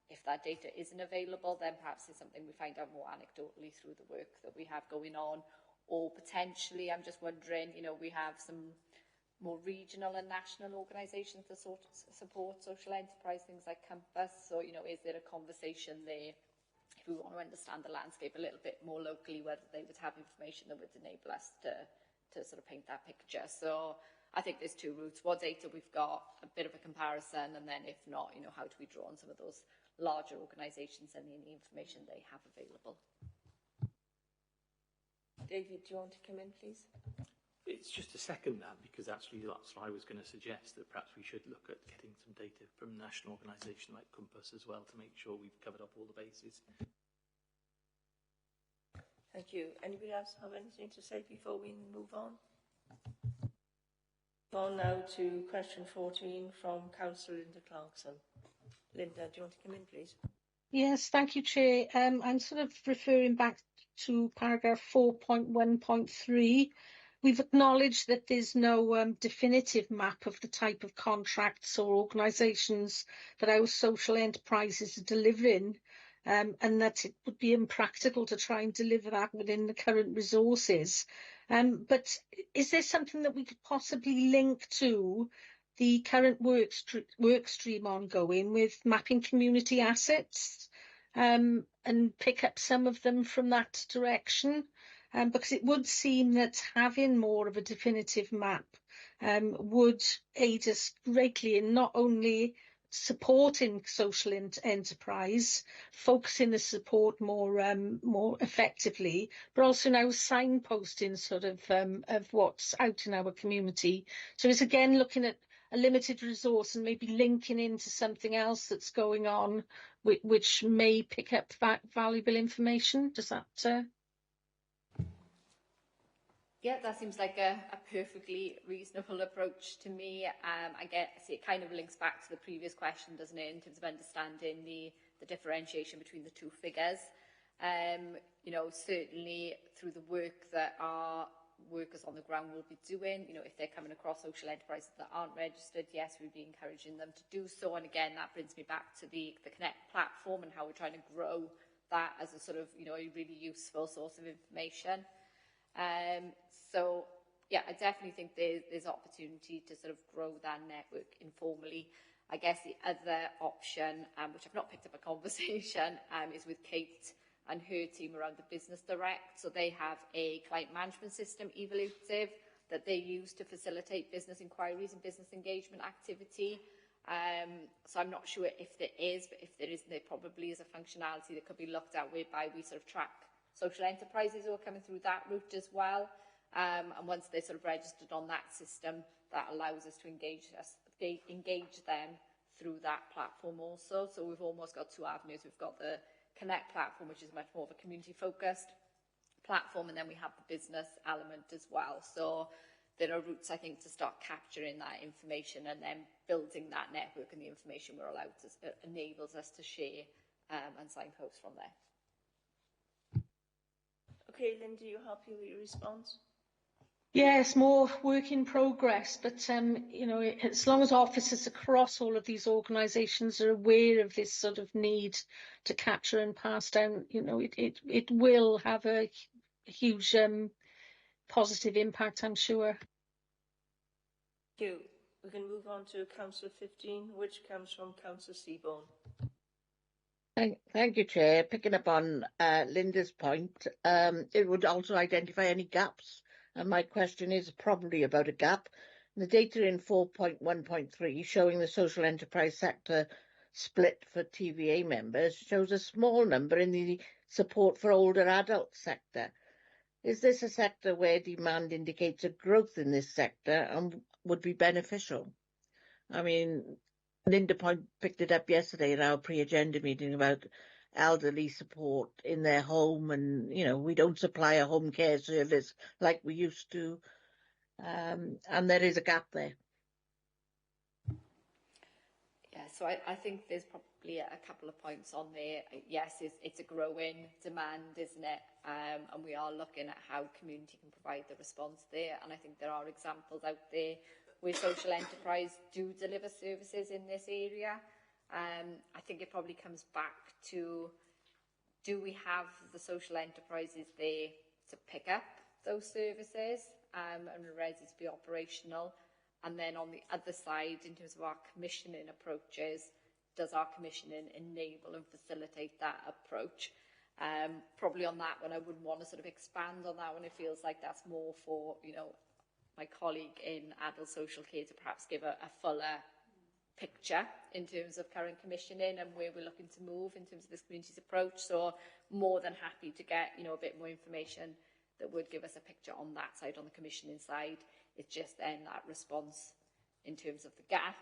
If that data isn't available, then perhaps it's something we find out more anecdotally through the work that we have going on, or potentially, I'm just wondering, you know, we have some more regional and national organisations that support social enterprise, things like Compass. So, you know, is there a conversation there, if we want to understand the landscape a little bit more locally, whether they would have information that would enable us to sort of paint that picture? So I think there's two routes. What data we've got, a bit of a comparison, and then if not, you know, how do we draw on some of those larger organisations and any information they have available? David, do you want to come in, please? It's just to second that, because actually that's what I was going to suggest, that perhaps we should look at getting some data from a national organisation like Compass as well to make sure we've covered up all the bases. Thank you. Anybody else have anything to say before we move on? On now to question 14 from Councillor Linda Clarkson. Linda, do you want to come in, please? Yes, thank you, Chair. I'm sort of referring back to paragraph 4.1.3. We've acknowledged that there's no definitive map of the type of contracts or organisations that our social enterprises are delivering, and that it would be impractical to try and deliver that within the current resources. But is there something that we could possibly link to the current work stream ongoing with mapping community assets, and pick up some of them from that direction? Because it would seem that having more of a definitive map would aid us greatly in not only supporting social enterprise, focusing the support more effectively, but also now signposting sort of what's out in our community. So it's again looking at a limited resource and maybe linking into something else that's going on, which may pick up that valuable information. Does that? Yeah, that seems like a perfectly reasonable approach to me. I guess it kind of links back to the previous question, doesn't it, in terms of understanding the differentiation between the two figures. You know, certainly through the work that our workers on the ground will be doing, you know, if they're coming across social enterprises that aren't registered, yes, we'd be encouraging them to do so. And again, that brings me back to the Connect platform and how we're trying to grow that as a sort of, you know, a really useful source of information. So yeah, I definitely think there's opportunity to sort of grow that network informally. I guess the other option, which I've not picked up a conversation, is with Kate and her team around the Business Direct. So they have a client management system, Evolutive, that they use to facilitate business inquiries and business engagement activity. So I'm not sure if there is, but if there isn't, there probably is a functionality that could be looked at whereby we sort of track social enterprises who are coming through that route as well. And once they're sort of registered on that system, that allows us to engage them through that platform also. So we've almost got two avenues. We've got the Connect platform, which is much more of a community-focused platform, and then we have the business element as well. So there are routes, I think, to start capturing that information and then building that network and the information we're allowed to, enables us to share and signpost from there. Okay, Linda, you happy with your response? Yes, more work in progress, but you know, as long as officers across all of these organisations are aware of this sort of need to capture and pass down, you know, it will have a huge positive impact, I'm sure. Thank you. We can move on to Councillor 15, which comes from Councillor Seaborn. Thank you, Chair. Picking up on Linda's point, it would also identify any gaps. And my question is probably about a gap. The data in 4.1.3 showing the social enterprise sector split for TVA members shows a small number in the support for older adult sector. Is this a sector where demand indicates a growth in this sector and would be beneficial? I mean, Linda picked it up yesterday in our pre-agenda meeting about elderly support in their home, and you know, we don't supply a home care service like we used to, and there is a gap there. Yeah, so I think there's probably a couple of points on there. Yes, it's a growing demand, isn't it? And we are looking at how community can provide the response there, and I think there are examples out there where social enterprise do deliver services in this area. I think it probably comes back to, do we have the social enterprises there to pick up those services and ready to be operational? And then on the other side, in terms of our commissioning approaches, does our commissioning enable and facilitate that approach? Probably on that one, I wouldn't want to sort of expand on that one. It feels like that's more for, you know, my colleague in adult social care to perhaps give a fuller picture in terms of current commissioning and where we're looking to move in terms of this community's approach. So more than happy to get, you know, a bit more information that would give us a picture on that side, on the commissioning side. It's just then that response in terms of the gap.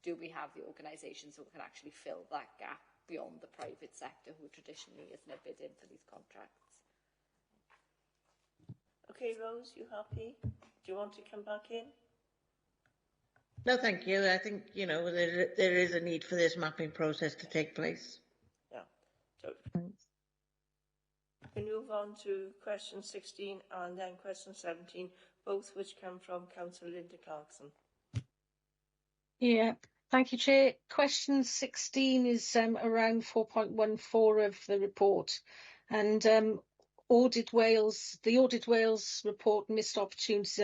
Do we have the organisations who can actually fill that gap beyond the private sector who traditionally isn't bidding for these contracts? Okay, Rose, you happy? Do you want to come back in? No, thank you. I think, you know, there is a need for this mapping process to take place. Yeah. So we move on to question 16 and then question 17, both which come from Councillor Linda Clarkson. Yeah, thank you, Chair. Question 16 is around 4.14 of the report, and the Audit Wales report Missed Opportunities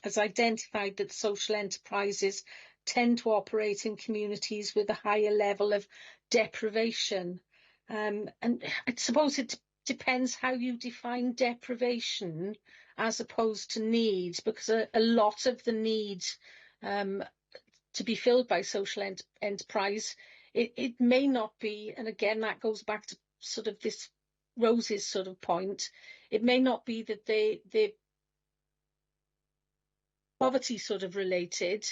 has identified that social enterprises tend to operate in communities with a higher level of deprivation. And I suppose it depends how you define deprivation as opposed to needs, because a lot of the need to be filled by social enterprise, it may not be, and again, that goes back to sort of this Rose's sort of point, it may not be that they're poverty sort of related,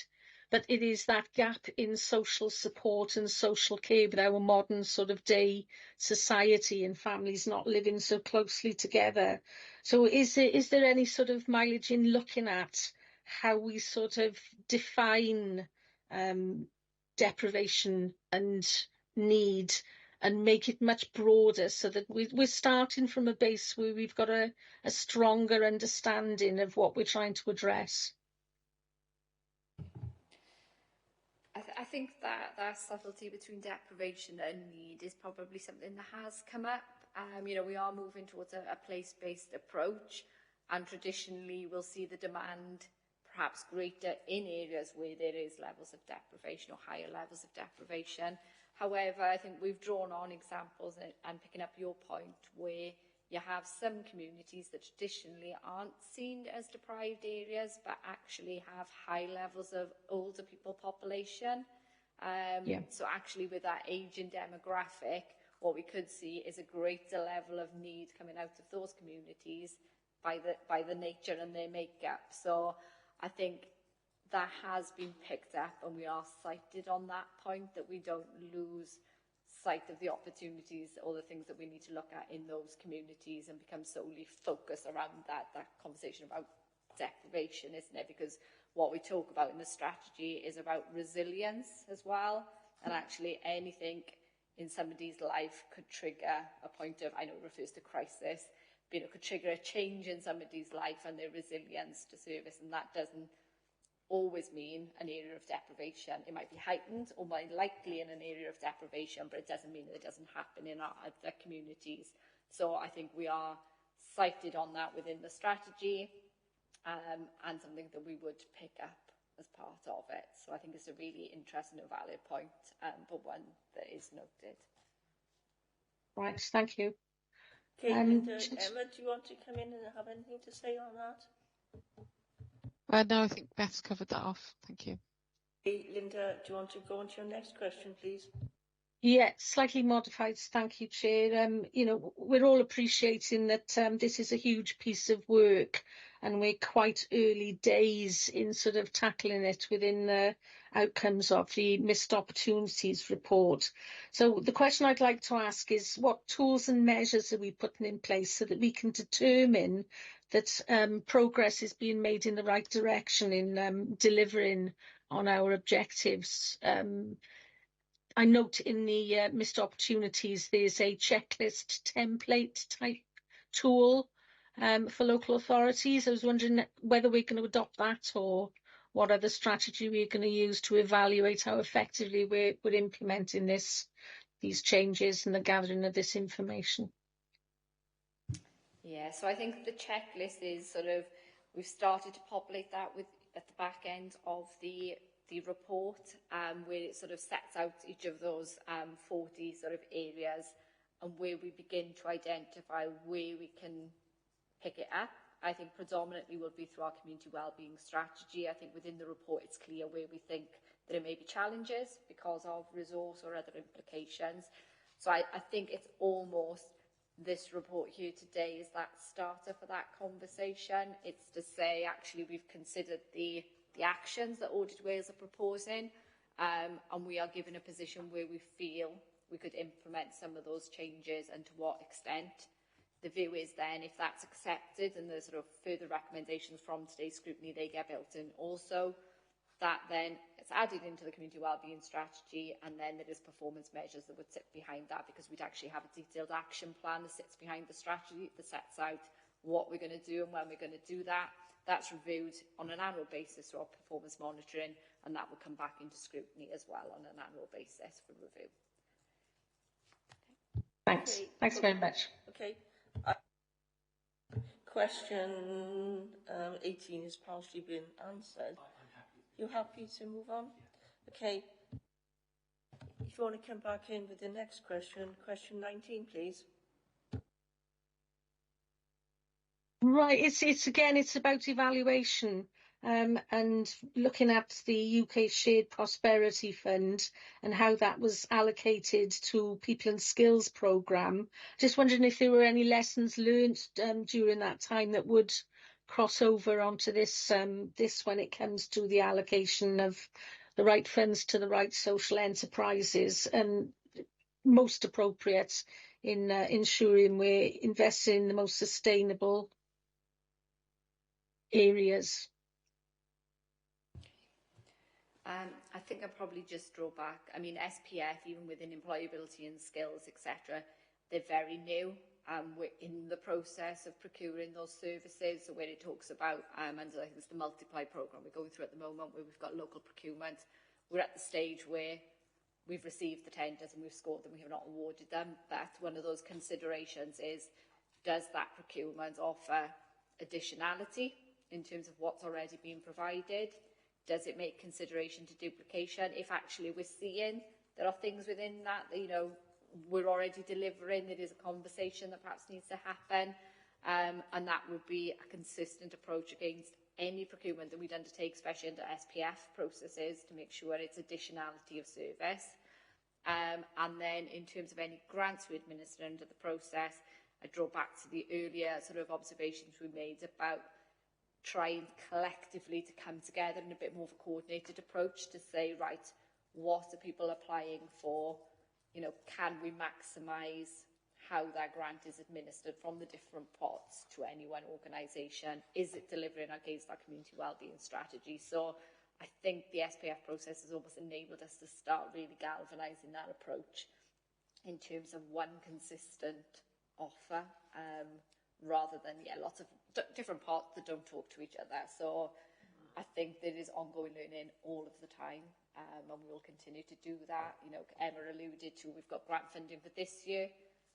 but it is that gap in social support and social care with our modern sort of day society and families not living so closely together. So is there any sort of mileage in looking at how we sort of define deprivation and need, and make it much broader so that we're starting from a base where we've got a stronger understanding of what we're trying to address. I think that subtlety between deprivation and need is probably something that has come up. You know, we are moving towards a place-based approach, and traditionally we'll see the demand perhaps greater in areas where there is levels of deprivation or higher levels of deprivation. However, I think we've drawn on examples, and picking up your point, where you have some communities that traditionally aren't seen as deprived areas, but actually have high levels of older people population. So actually with that ageing demographic, what we could see is a greater level of need coming out of those communities by the nature and their makeup. So I think that has been picked up, and we are cited on that point, that we don't lose sight of the opportunities or the things that we need to look at in those communities and become solely focused around that conversation about deprivation, isn't it? Because what we talk about in the strategy is about resilience as well, and actually anything in somebody's life could trigger a point of, I know it refers to crisis, but it could trigger a change in somebody's life and their resilience to service, and that doesn't always mean an area of deprivation. It might be heightened or more likely in an area of deprivation, but it doesn't mean that it doesn't happen in our other communities. So I think we are cited on that within the strategy, and something that we would pick up as part of it. So I think it's a really interesting and valid point, but one that is noted. Right, thank you. Okay, Linda, Emma, do you want to come in and have anything to say on that? No, I think Beth's covered that off. Thank you. Hey, Linda, do you want to go on to your next question, please? Yeah, slightly modified. Thank you, Chair. You know, we're all appreciating that this is a huge piece of work, and we're quite early days in sort of tackling it within the outcomes of the Missed Opportunities report. So the question I'd like to ask is, what tools and measures are we putting in place so that we can determine that progress is being made in the right direction in delivering on our objectives? I note in the Missed Opportunities there's a checklist template type tool for local authorities. I was wondering whether we're going to adopt that, or what other strategy we're going to use to evaluate how effectively we're implementing these changes and the gathering of this information. Yeah, so I think the checklist is sort of, we've started to populate that at the back end of the report, where it sort of sets out each of those 40 sort of areas, and where we begin to identify where we can pick it up. I think predominantly will be through our community wellbeing strategy. I think within the report it's clear where we think there may be challenges because of resource or other implications. So I think it's almost, this report here today is that starter for that conversation. It's to say, actually, we've considered the actions that Audit Wales are proposing, and we are given a position where we feel we could implement some of those changes, and to what extent. The view is then, if that's accepted and there's sort of further recommendations from today's scrutiny, they get built in also. That then it's added into the community wellbeing strategy, and then there is performance measures that would sit behind that, because we'd actually have a detailed action plan that sits behind the strategy that sets out what we're going to do and when we're going to do that. That's reviewed on an annual basis through our performance monitoring, and that will come back into scrutiny as well on an annual basis for review. Thanks. Okay. Thanks very much. Okay. Question 18 has partially been answered. You happy to move on? Okay. If you want to come back in with the next question, question 19, please. Right, it's about evaluation, and looking at the UK Shared Prosperity Fund and how that was allocated to People and Skills programme. Just wondering if there were any lessons learned during that time that would cross over onto this when it comes to the allocation of the right funds to the right social enterprises, and most appropriate in ensuring we're investing in the most sustainable areas. I think I'd probably just draw back. I mean, SPF, even within employability and skills, etc., they're very new. We're in the process of procuring those services. So where it talks about, and I think it's the Multiply programme we're going through at the moment, where we've got local procurement. We're at the stage where we've received the tenders and we've scored them, we have not awarded them. That's one of those considerations is, does that procurement offer additionality in terms of what's already been provided? Does it make consideration to duplication? If actually we're seeing there are things within that, you know, we're already delivering, there is a conversation that perhaps needs to happen, and that would be a consistent approach against any procurement that we'd undertake, especially under SPF processes, to make sure it's additionality of service. And then in terms of any grants we administer under the process, I draw back to the earlier sort of observations we made about trying collectively to come together in a bit more of a coordinated approach to say, right, what are people applying for? You know, can we maximise how that grant is administered from the different pots to any one organisation? Is it delivering against our community wellbeing strategy? So I think the SPF process has almost enabled us to start really galvanising that approach in terms of one consistent offer, rather than, lots of different pots that don't talk to each other. So I think there is ongoing learning all of the time, and we'll continue to do that. You know, Emma alluded to, we've got grant funding for this year.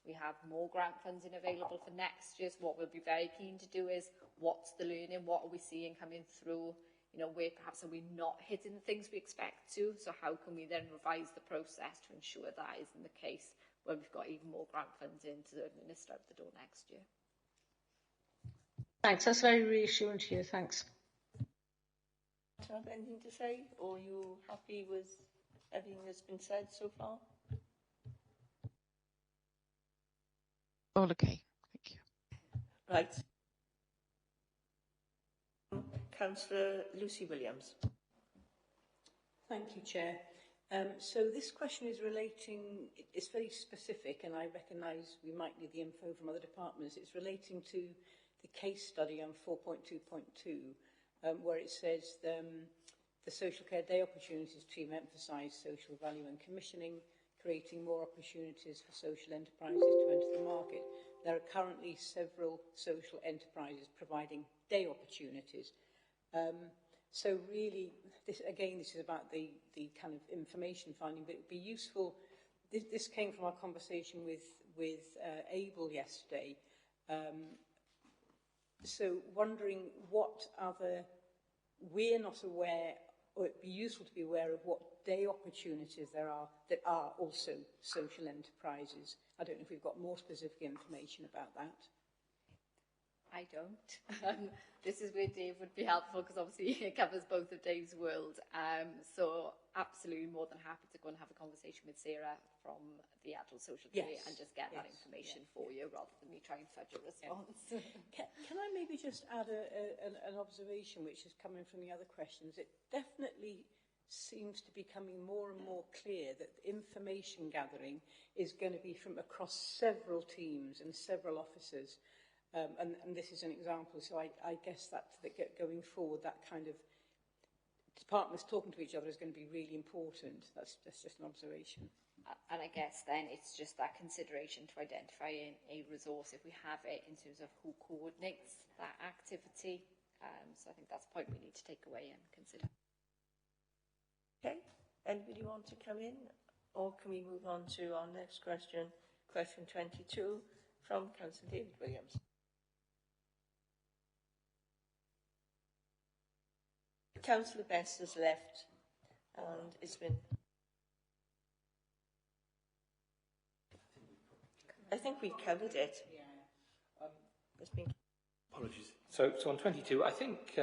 We have more grant funding available for next year. So what we'll be very keen to do is, what's the learning? What are we seeing coming through? You know, where perhaps are we not hitting the things we expect to? So how can we then revise the process to ensure that isn't the case when we've got even more grant funding to administer out the door next year? Thanks, that's very reassuring to you, thanks. Do you have anything to say, or are you happy with everything that's been said so far? All okay, thank you. Right. Councillor Lucy Williams. Thank you, Chair. So this question is relating, it's very specific, and I recognise we might need the info from other departments. It's relating to the case study on 4.2.2, where it says the social care day opportunities team emphasise social value and commissioning, creating more opportunities for social enterprises to enter the market. There are currently several social enterprises providing day opportunities. So really, this is about the kind of information finding, but it would be useful. This came from our conversation with Able yesterday. So wondering what other, we're not aware, or it'd be useful to be aware of what day opportunities there are that are also social enterprises. I don't know if we've got more specific information about that. I don't. This is where Dave would be helpful, because obviously it covers both of Dave's world. So absolutely more than happy to go and have a conversation with Sarah from the adult social care and just get that information for you, rather than me trying to fudge a response. Can I maybe just add an observation which is coming from the other questions? It definitely seems to be becoming more and more clear that information gathering is going to be from across several teams and several officers. And this is an example, so I guess that going forward, that kind of departments talking to each other is going to be really important. That's just an observation. And I guess then it's just that consideration to identify a resource, if we have it, in terms of who coordinates that activity. So I think that's a point we need to take away and consider. Okay, anybody want to come in, or can we move on to our next question, question 22, from Councillor David Williams. Councillor Best has left, and it's been... I think we've covered it. It's been... Apologies. So on 22, I think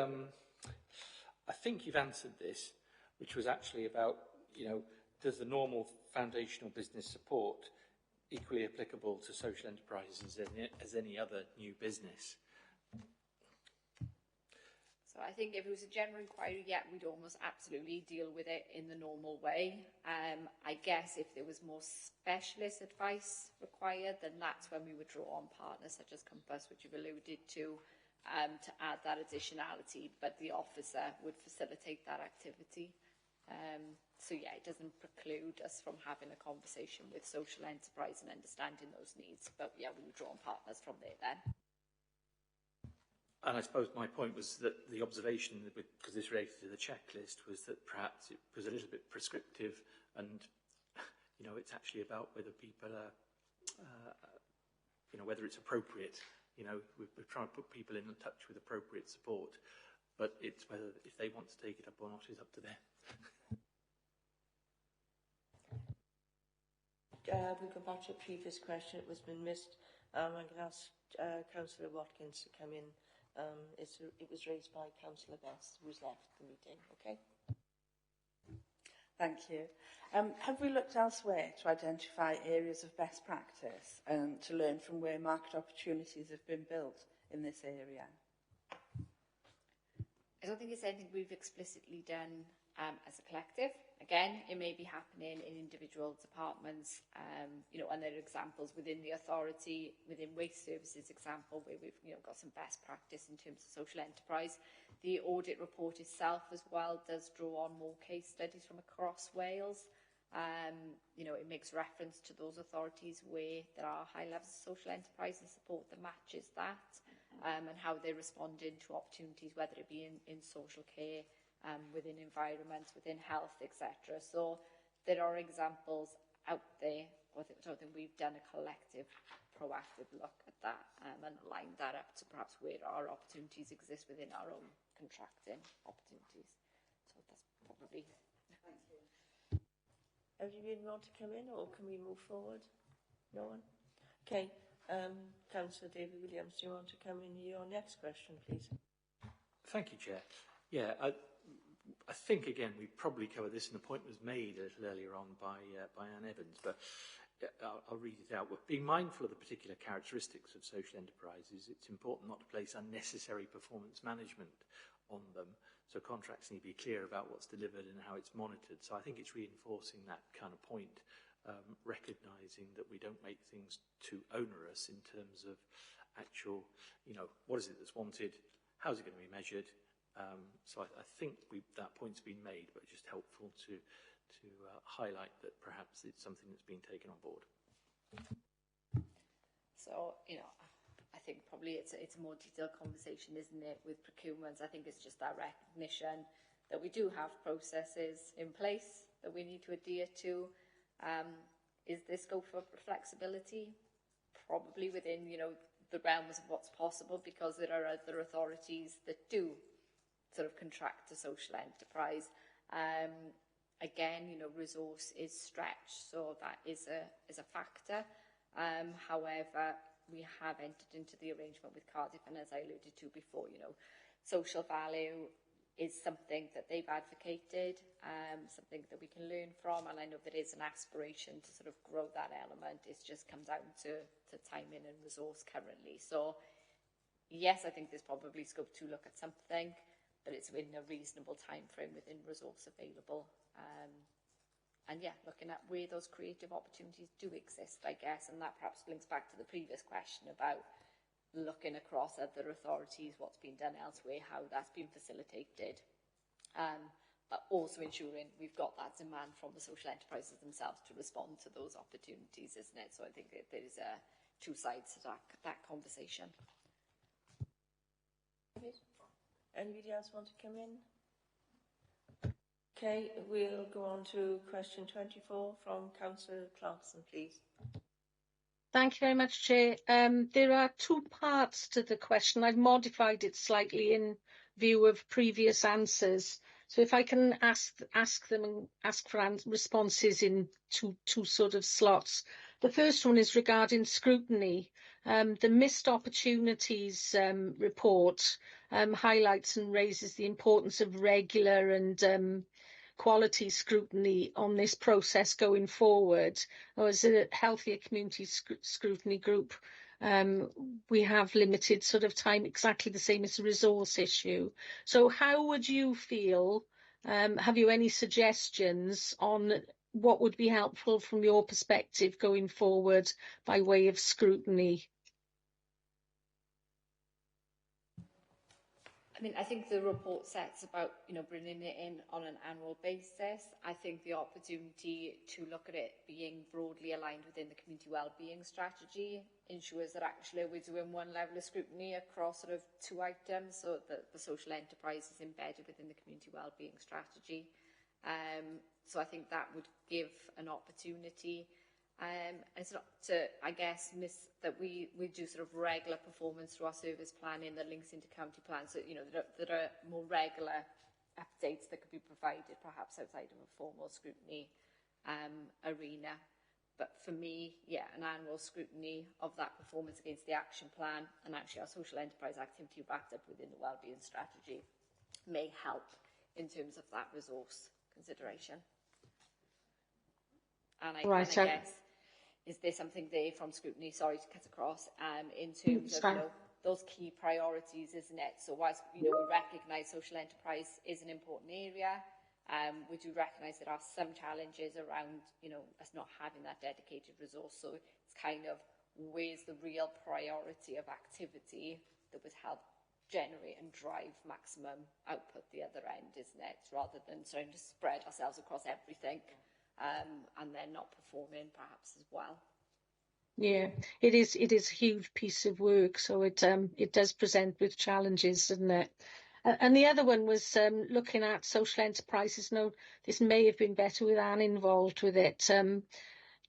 you've answered this, which was actually about, you know, does the normal foundational business support equally applicable to social enterprises as any other new business? So I think if it was a general inquiry, we'd almost absolutely deal with it in the normal way. I guess if there was more specialist advice required, then that's when we would draw on partners such as Compass, which you've alluded to add that additionality, but the officer would facilitate that activity. So yeah, it doesn't preclude us from having a conversation with social enterprise and understanding those needs. But yeah, we would draw on partners from there then. And I suppose my point was that the observation, because this related to the checklist, was that perhaps it was a little bit prescriptive, and you know, it's actually about whether people are, you know, whether it's appropriate. You know, we're trying to put people in touch with appropriate support, but it's whether if they want to take it up or not is up to them. We'll go back to a previous question. It was been missed. I'm going to ask Councillor Watkins to come in. It was raised by Councillor Best, who's left the meeting. Okay. Thank you. Have we looked elsewhere to identify areas of best practice and to learn from where market opportunities have been built in this area? I don't think it's anything we've explicitly done as a collective. Again, it may be happening in individual departments, you know, and there are examples within the authority, within waste services example, where we've, you know, got some best practice in terms of social enterprise. The audit report itself as well does draw on more case studies from across Wales. You know, it makes reference to those authorities where there are high levels of social enterprise and support that matches that, and how they're responding to opportunities, whether it be in social care, within environment, within health, etc. So there are examples out there. I don't think we've done a collective, proactive look at that and aligned that up to perhaps where our opportunities exist within our own contracting opportunities. So that's probably... Thank you. Everybody want to come in, or can we move forward? No one? Okay. Councillor David Williams, do you want to come in your next question, please? Thank you, Chair. Yeah, I think, again, we probably covered this, and the point was made a little earlier on by Anne Evans, but I'll read it out. Being mindful of the particular characteristics of social enterprises, it's important not to place unnecessary performance management on them, so contracts need to be clear about what's delivered and how it's monitored. So I think it's reinforcing that kind of point, recognising that we don't make things too onerous in terms of actual, you know, what is it that's wanted, how's it going to be measured. So I think that point's been made, but just helpful to highlight that perhaps it's something that's been taken on board. So, you know, I think probably it's a more detailed conversation, isn't it, with procurements. I think it's just that recognition that we do have processes in place that we need to adhere to. Is there scope for flexibility? Probably within, you know, the realms of what's possible, because there are other authorities that do sort of contract to social enterprise. Again, you know, resource is stretched, so that is a factor. However, we have entered into the arrangement with Cardiff, and as I alluded to before, you know, social value is something that they've advocated, something that we can learn from, and I know there is an aspiration to sort of grow that element. It just comes down to timing and resource currently. So yes, I think there's probably scope to look at something, but it's in a reasonable time frame within resource available. And yeah, looking at where those creative opportunities do exist, I guess, and that perhaps links back to the previous question about looking across other authorities, what's been done elsewhere, how that's been facilitated, but also ensuring we've got that demand from the social enterprises themselves to respond to those opportunities, isn't it? So I think that there is two sides to that conversation. Anybody else want to come in? Okay, we'll go on to question 24 from Councillor Clarkson, please. Thank you very much, Chair. There are two parts to the question. I've modified it slightly in view of previous answers. So if I can ask them and ask for responses in two sort of slots. The first one is regarding scrutiny. The missed opportunities report highlights and raises the importance of regular and quality scrutiny on this process going forward. As a healthier community scrutiny group, we have limited sort of time, exactly the same as a resource issue. So how would you feel, have you any suggestions on what would be helpful from your perspective going forward by way of scrutiny? I mean, I think the report sets about, bringing it in on an annual basis. I think the opportunity to look at it being broadly aligned within the community wellbeing strategy ensures that actually we're doing one level of scrutiny across sort of two items, so that the social enterprise is embedded within the community wellbeing strategy. So I think that would give an opportunity. And it's not to, I guess, miss that we do sort of regular performance through our service planning that links into county plans. So, there are more regular updates that could be provided, perhaps outside of a formal scrutiny arena. But for me, yeah, an annual scrutiny of that performance against the action plan and actually our social enterprise activity wrapped up within the wellbeing strategy may help in terms of that resource consideration. And I guess, is there something there from scrutiny, sorry to cut across, in terms of those key priorities, isn't it? So whilst we recognise social enterprise is an important area, we do recognise there are some challenges around us not having that dedicated resource. So it's kind of, where's the real priority of activity that would help generate and drive maximum output the other end, isn't it? Rather than trying to spread ourselves across everything. And then not performing perhaps as well. Yeah, it is a huge piece of work, so it does present with challenges, doesn't it? And the other one was looking at social enterprises. No, this may have been better with Anne involved with it.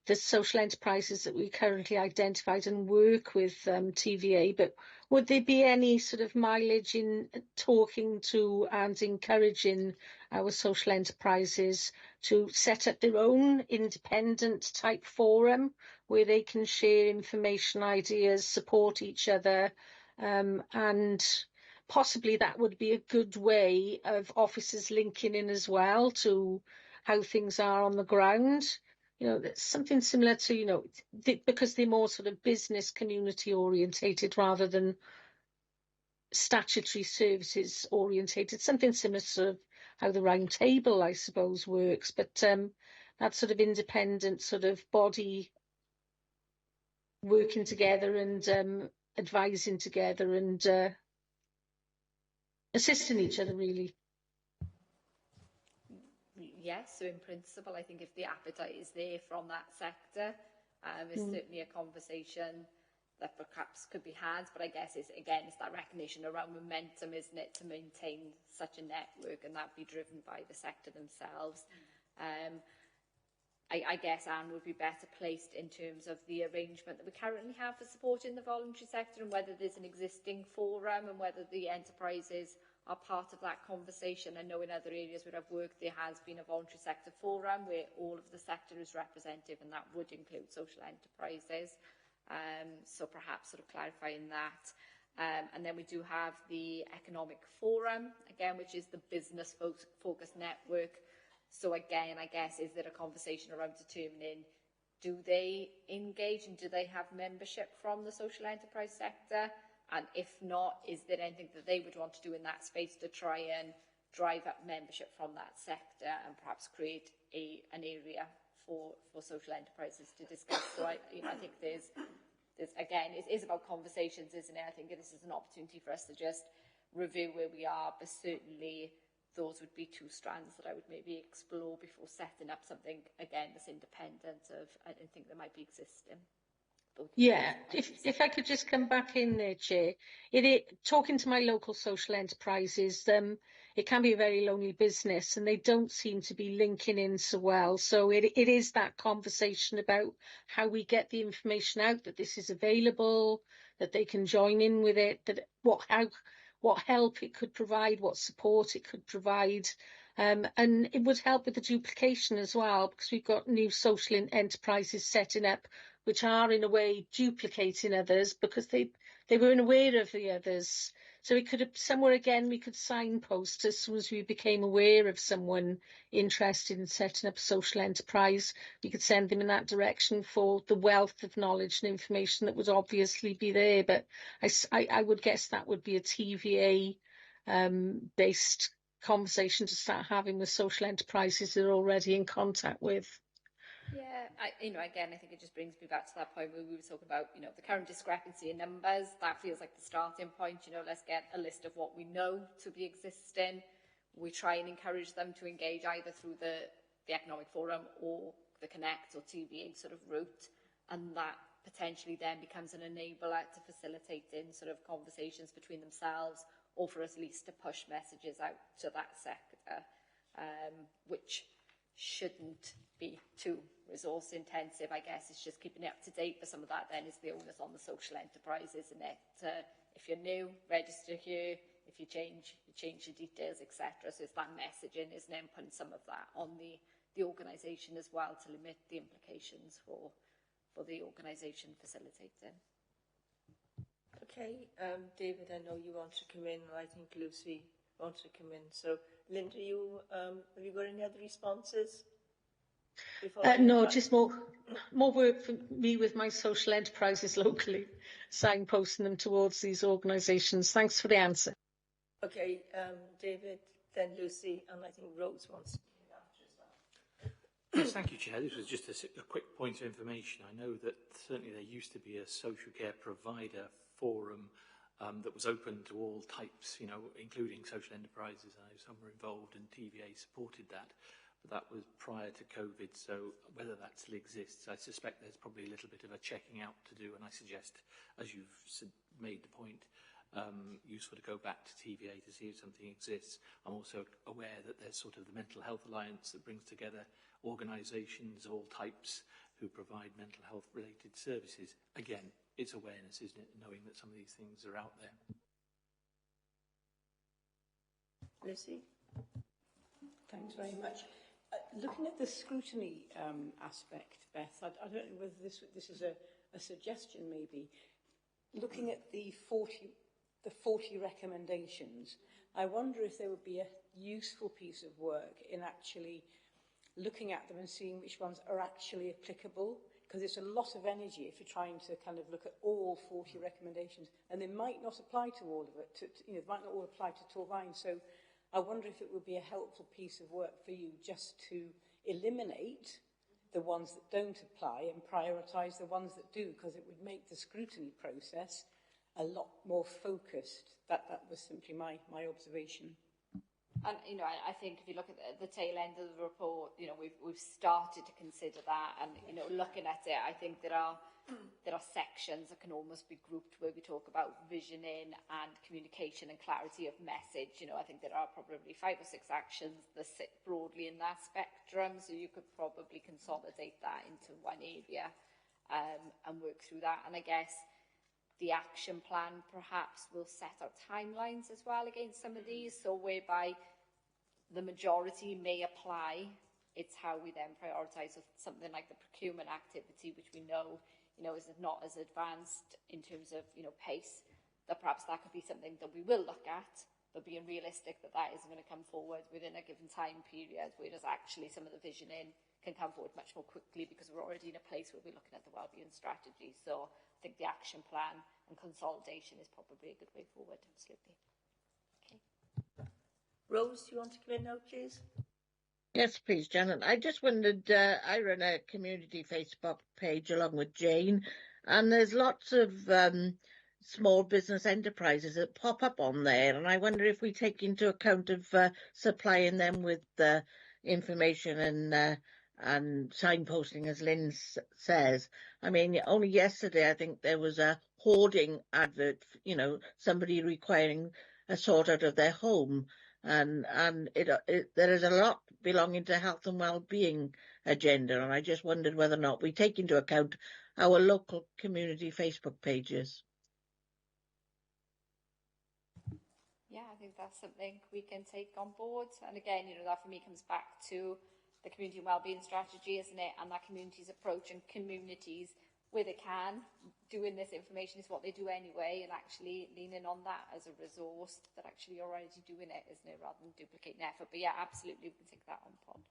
The social enterprises that we currently identified and work with TVA, but would there be any sort of mileage in talking to and encouraging our social enterprises to set up their own independent type forum where they can share information, ideas, support each other, and possibly that would be a good way of officers linking in as well to how things are on the ground. That's something similar to, because they're more sort of business community orientated rather than statutory services orientated, something similar to sort of how the round table, I suppose, works, but that sort of independent sort of body working together and advising together and assisting each other, really. Yes, so in principle, I think if the appetite is there from that sector, it's certainly a conversation that perhaps could be had, but I guess it's that recognition around momentum, isn't it, to maintain such a network, and that be driven by the sector themselves. I guess Anne would be better placed in terms of the arrangement that we currently have for supporting the voluntary sector, and whether there's an existing forum and whether the enterprises are part of that conversation. I know in other areas where I've worked there has been a voluntary sector forum where all of the sector is representative, and that would include social enterprises. So perhaps sort of clarifying that. And then we do have the Economic Forum, again, which is the business focused network. So again, I guess, is there a conversation around determining, do they engage and do they have membership from the social enterprise sector? And if not, is there anything that they would want to do in that space to try and drive up membership from that sector and perhaps create an area for social enterprises to discuss? So I think there's again, it is about conversations, isn't it? I think this is an opportunity for us to just review where we are, but certainly those would be two strands that I would maybe explore before setting up something, again, that's independent of anything that might be existing. Yeah, if I could just come back in there, Chair. Talking to my local social enterprises, it can be a very lonely business and they don't seem to be linking in so well. So it is that conversation about how we get the information out, that this is available, that they can join in with it, that what help it could provide, what support it could provide. And it would help with the duplication as well, because we've got new social enterprises setting up which are in a way duplicating others because they weren't aware of the others. So it could have, somewhere again, we could signpost as soon as we became aware of someone interested in setting up a social enterprise. We could send them in that direction for the wealth of knowledge and information that would obviously be there. But I would guess that would be a TVA based conversation to start having with social enterprises they're already in contact with. Yeah, again, I think it just brings me back to that point where we were talking about, the current discrepancy in numbers. That feels like the starting point. Let's get a list of what we know to be existing. We try and encourage them to engage either through the Economic Forum or the Connect or TVA sort of route, and that potentially then becomes an enabler to facilitating sort of conversations between themselves, or for us at least to push messages out to that sector, which shouldn't be too resource intensive. I guess it's just keeping it up to date. But some of that then is the onus on the social enterprise, isn't it? If you're new, register here. If you change your details, etc. So it's that messaging, isn't it? And putting some of that on the organisation as well to limit the implications for the organisation facilitating. Okay, David, I know you want to come in, and I think Lucy wants to come in. So, Linda, have you got any other responses? No, just more work for me with my social enterprises locally, signposting them towards these organisations. Thanks for the answer. Okay, David, then Lucy, and I think Rose wants to do that as well. Yes, thank you, Chair. This was just a quick point of information. I know that certainly there used to be a social care provider forum that was open to all types, including social enterprises. I know some were involved and TVA supported that, but that was prior to COVID. So whether that still exists, I suspect there's probably a little bit of a checking out to do. And I suggest, as you've made the point, useful to go back to TVA to see if something exists. I'm also aware that there's sort of the Mental Health Alliance that brings together organisations of all types who provide mental health related services. Again, it's awareness, isn't it, knowing that some of these things are out there. Lucy? Thanks very much. Looking at the scrutiny aspect, Beth, I don't know whether this is a suggestion maybe. Looking at the 40 recommendations, I wonder if there would be a useful piece of work in actually looking at them and seeing which ones are actually applicable, because it's a lot of energy if you're trying to kind of look at all 40 recommendations, and they might not apply to all of it, they might not all apply to Torfaen. So I wonder if it would be a helpful piece of work for you just to eliminate the ones that don't apply and prioritise the ones that do, because it would make the scrutiny process a lot more focused. That was simply my observation. And, I think if you look at the tail end of the report, we've started to consider that, and, looking at it, I think there are sections that can almost be grouped where we talk about visioning and communication and clarity of message. I think there are probably 5 or 6 actions that sit broadly in that spectrum, so you could probably consolidate that into one area and work through that. And I guess the action plan perhaps will set out timelines as well against some of these, so whereby the majority may apply, it's how we then prioritise something like the procurement activity, which we know, is not as advanced in terms of, pace, that perhaps that could be something that we will look at, but being realistic that isn't going to come forward within a given time period, whereas actually some of the visioning can come forward much more quickly because we're already in a place where we're looking at the wellbeing strategy. So I think the action plan and consolidation is probably a good way forward, absolutely. Okay. Rose, do you want to come in now, please? Yes, please, Janet. I just wondered, I run a community Facebook page along with Jane, and there's lots of small business enterprises that pop up on there, and I wonder if we take into account of supplying them with information and signposting, as Lynn says. I mean, only yesterday I think there was a hoarding advert, somebody requiring a sort out of their home. And there is a lot belonging to health and well-being agenda, and I just wondered whether or not we take into account our local community Facebook pages. Yeah, I think that's something we can take on board. And again, that for me comes back to the community and wellbeing strategy, isn't it? And that community's approach, and communities, where they can, doing this information is what they do anyway, and actually leaning on that as a resource that actually you're already doing it, isn't it, rather than duplicating effort. But yeah, absolutely, we can take that on board.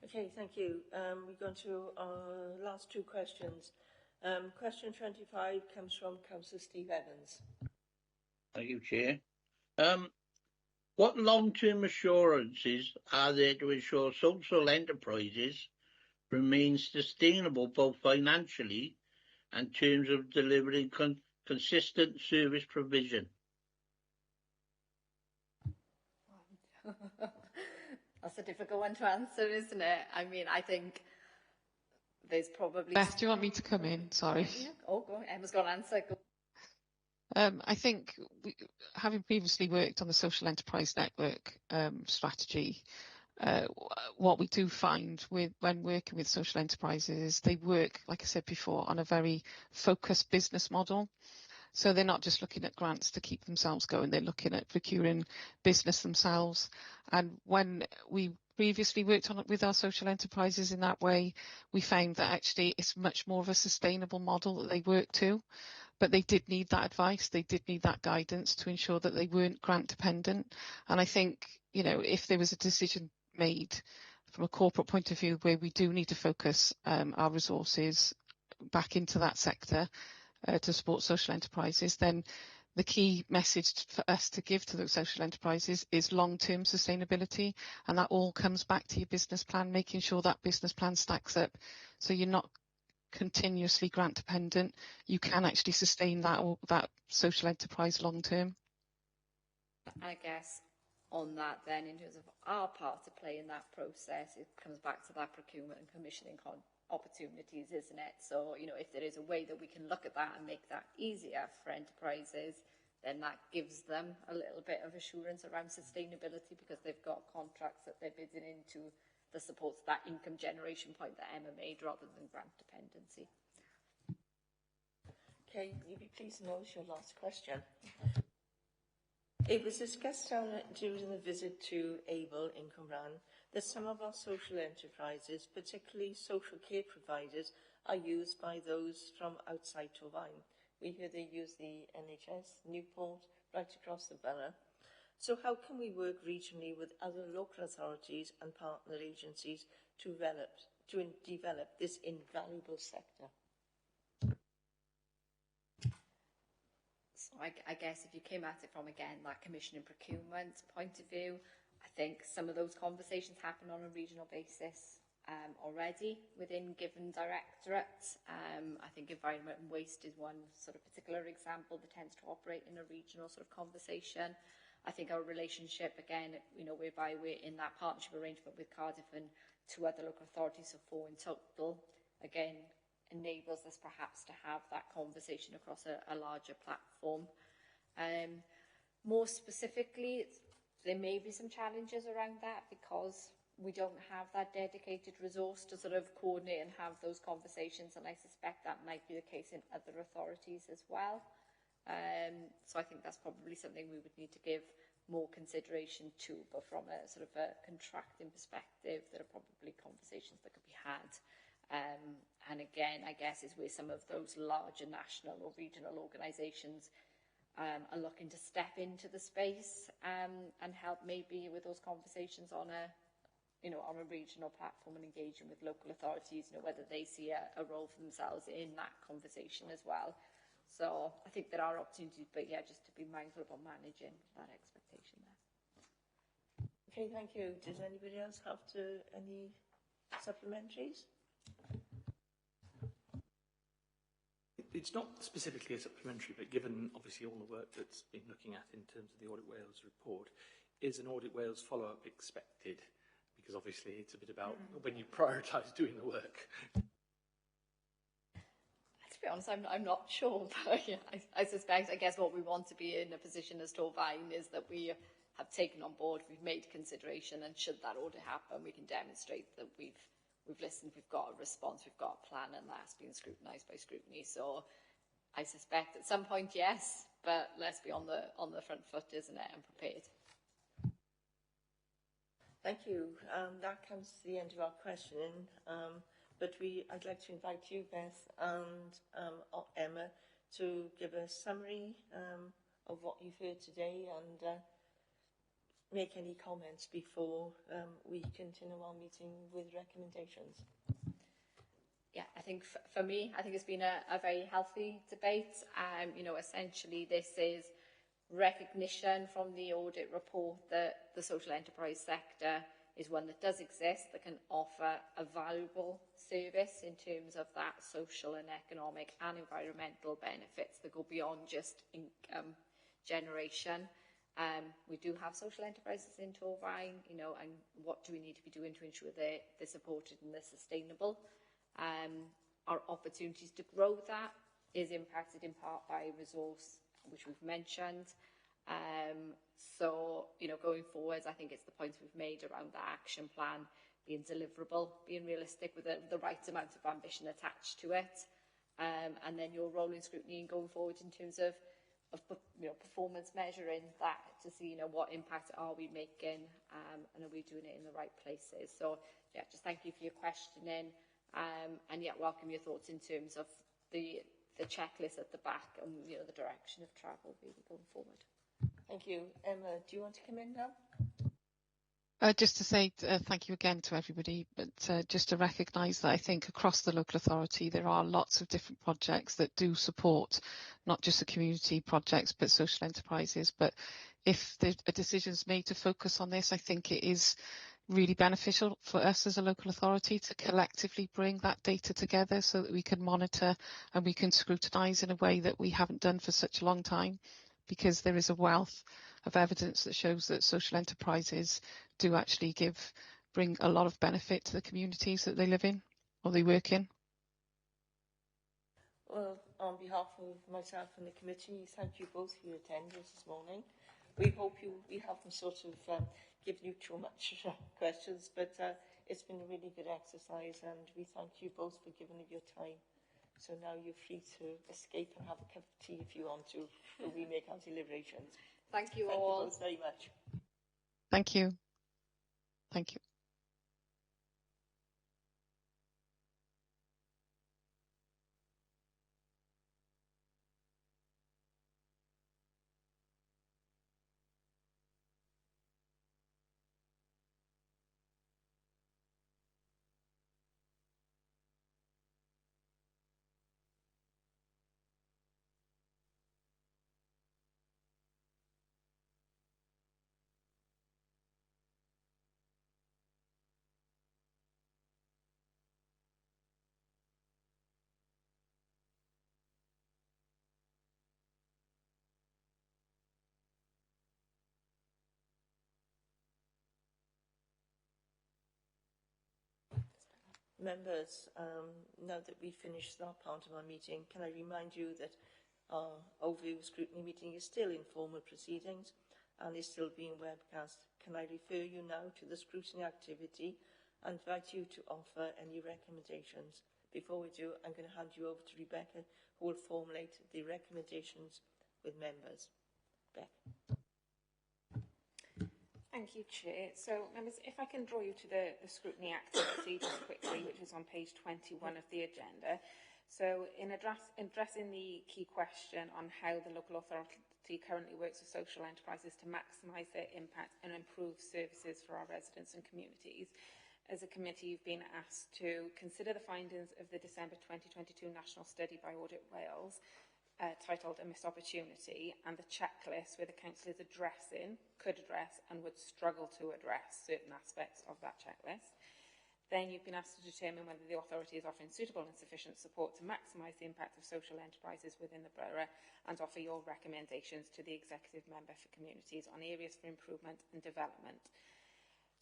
Okay, thank you. We've gone to our last 2 questions. Question 25 comes from Councillor Steve Evans. Thank you, Chair. What long-term assurances are there to ensure social enterprises remain sustainable both financially and in terms of delivering consistent service provision? That's a difficult one to answer, isn't it? I mean, I think there's probably... Beth, do you want me to come in? Sorry. Yeah. Oh, go on. Emma's got an answer. Go. I think, having previously worked on the social enterprise network strategy, what we do find when working with social enterprises, they work, like I said before, on a very focused business model. So they're not just looking at grants to keep themselves going, they're looking at procuring business themselves. And when we previously worked on it with our social enterprises in that way, we found that actually it's much more of a sustainable model that they work to. But they did need that advice, they did need that guidance to ensure that they weren't grant dependent. And I think, you know, if there was a decision made from a corporate point of view where we do need to focus our resources back into that sector to support social enterprises, then the key message for us to give to those social enterprises is long-term sustainability. And that all comes back to your business plan, making sure that business plan stacks up so you're not continuously grant dependent, you can actually sustain that social enterprise long term. I guess on that then, in terms of our part to play in that process, it comes back to that procurement and commissioning opportunities, isn't it? So, you know, if there is a way that we can look at that and make that easier for enterprises, then that gives them a little bit of assurance around sustainability because they've got contracts that they're bidding into that supports that income generation point that Emma made rather than grant dependency. Okay, you'll be pleased to know it's your last question. It was discussed during the visit to Able in Cwmbran that some of our social enterprises, particularly social care providers, are used by those from outside Torfaen. We hear they use the NHS, Newport, right across the borough. So how can we work regionally with other local authorities and partner agencies to develop this invaluable sector? So I guess if you came at it from, again, that commission and procurement point of view, I think some of those conversations happen on a regional basis already within given directorates. I think environment and waste is one sort of particular example that tends to operate in a regional sort of conversation. I think our relationship, again, you know, whereby we're in that partnership arrangement with Cardiff and two other local authorities, so 4 in total, again, enables us perhaps to have that conversation across a larger platform. More specifically, there may be some challenges around that because we don't have that dedicated resource to sort of coordinate and have those conversations, and I suspect that might be the case in other authorities as well. So I think that's probably something we would need to give more consideration to, but from a sort of a contracting perspective, there are probably conversations that could be had. And again, I guess is where some of those larger national or regional organisations are looking to step into the space and help maybe with those conversations on a, you know, on a regional platform and engaging with local authorities, you know, whether they see a role for themselves in that conversation as well. So I think there are opportunities, but yeah, just to be mindful about managing that expectation there. Okay, thank you. Does anybody else have any supplementaries? It's not specifically a supplementary, but given obviously all the work that's been looking at in terms of the Audit Wales report, is an Audit Wales follow-up expected? Because obviously it's a bit about when you prioritise doing the work. To be honest, I'm not sure, but yeah, I suspect, I guess what we want to be in a position as Torfaen is that we have taken on board, we've made consideration, and should that audit happen, we can demonstrate that we've listened, we've got a response, we've got a plan, and that's been scrutinised by scrutiny. So I suspect at some point, yes, but let's be on the front foot, isn't it, and prepared. Thank you. That comes to the end of our questioning. But I'd like to invite you, Beth and Emma, to give a summary of what you've heard today and make any comments before we continue our meeting with recommendations. Yeah, I think for me, I think it's been a very healthy debate. You know, essentially this is recognition from the audit report that the social enterprise sector is one that does exist, that can offer a valuable service in terms of that social and economic and environmental benefits that go beyond just income generation. We do have social enterprises in Torfaen, you know, and what do we need to be doing to ensure they're supported and they're sustainable? Our opportunities to grow that is impacted in part by resource, which we've mentioned. So, you know, going forward, I think it's the points we've made around the action plan being deliverable, being realistic with the right amount of ambition attached to it. And then your rolling scrutiny going forward in terms of you know, performance measuring that to see, you know, what impact are we making, and are we doing it in the right places. So yeah, just thank you for your questioning, and yeah, welcome your thoughts in terms of the checklist at the back and, you know, the direction of travel really going forward. Thank you. Emma, do you want to come in now? Just to say thank you again to everybody, but just to recognise that I think across the local authority there are lots of different projects that do support not just the community projects but social enterprises. But if a decision is made to focus on this, I think it is really beneficial for us as a local authority to collectively bring that data together so that we can monitor and we can scrutinise in a way that we haven't done for such a long time, because there is a wealth of evidence that shows that social enterprises do actually bring a lot of benefit to the communities that they live in or they work in. Well, on behalf of myself and the committee, thank you both for your attendance this morning. We hope we haven't sort of given you too much questions, but it's been a really good exercise, and we thank you both for giving it your time. So now you're free to escape and have a cup of tea if you want to, when we make our deliberations. Thank you all. Thank you both very much. Thank you. Thank you. Members, now that we've finished that part of our meeting, can I remind you that our overview scrutiny meeting is still in formal proceedings and is still being webcast. Can I refer you now to the scrutiny activity and invite you to offer any recommendations? Before we do, I'm going to hand you over to Rebecca, who will formulate the recommendations with members. Beck. Thank you, Chair. So, members, if I can draw you to the scrutiny activity just quickly, which is on page 21 of the agenda. So, in addressing the key question on how the local authority currently works with social enterprises to maximise their impact and improve services for our residents and communities, as a committee, you've been asked to consider the findings of the December 2022 National Study by Audit Wales, titled A Missed Opportunity, and the checklist where the council is could address and would struggle to address certain aspects of that checklist. Then you've been asked to determine whether the authority is offering suitable and sufficient support to maximise the impact of social enterprises within the borough, and offer your recommendations to the executive member for communities on areas for improvement and development.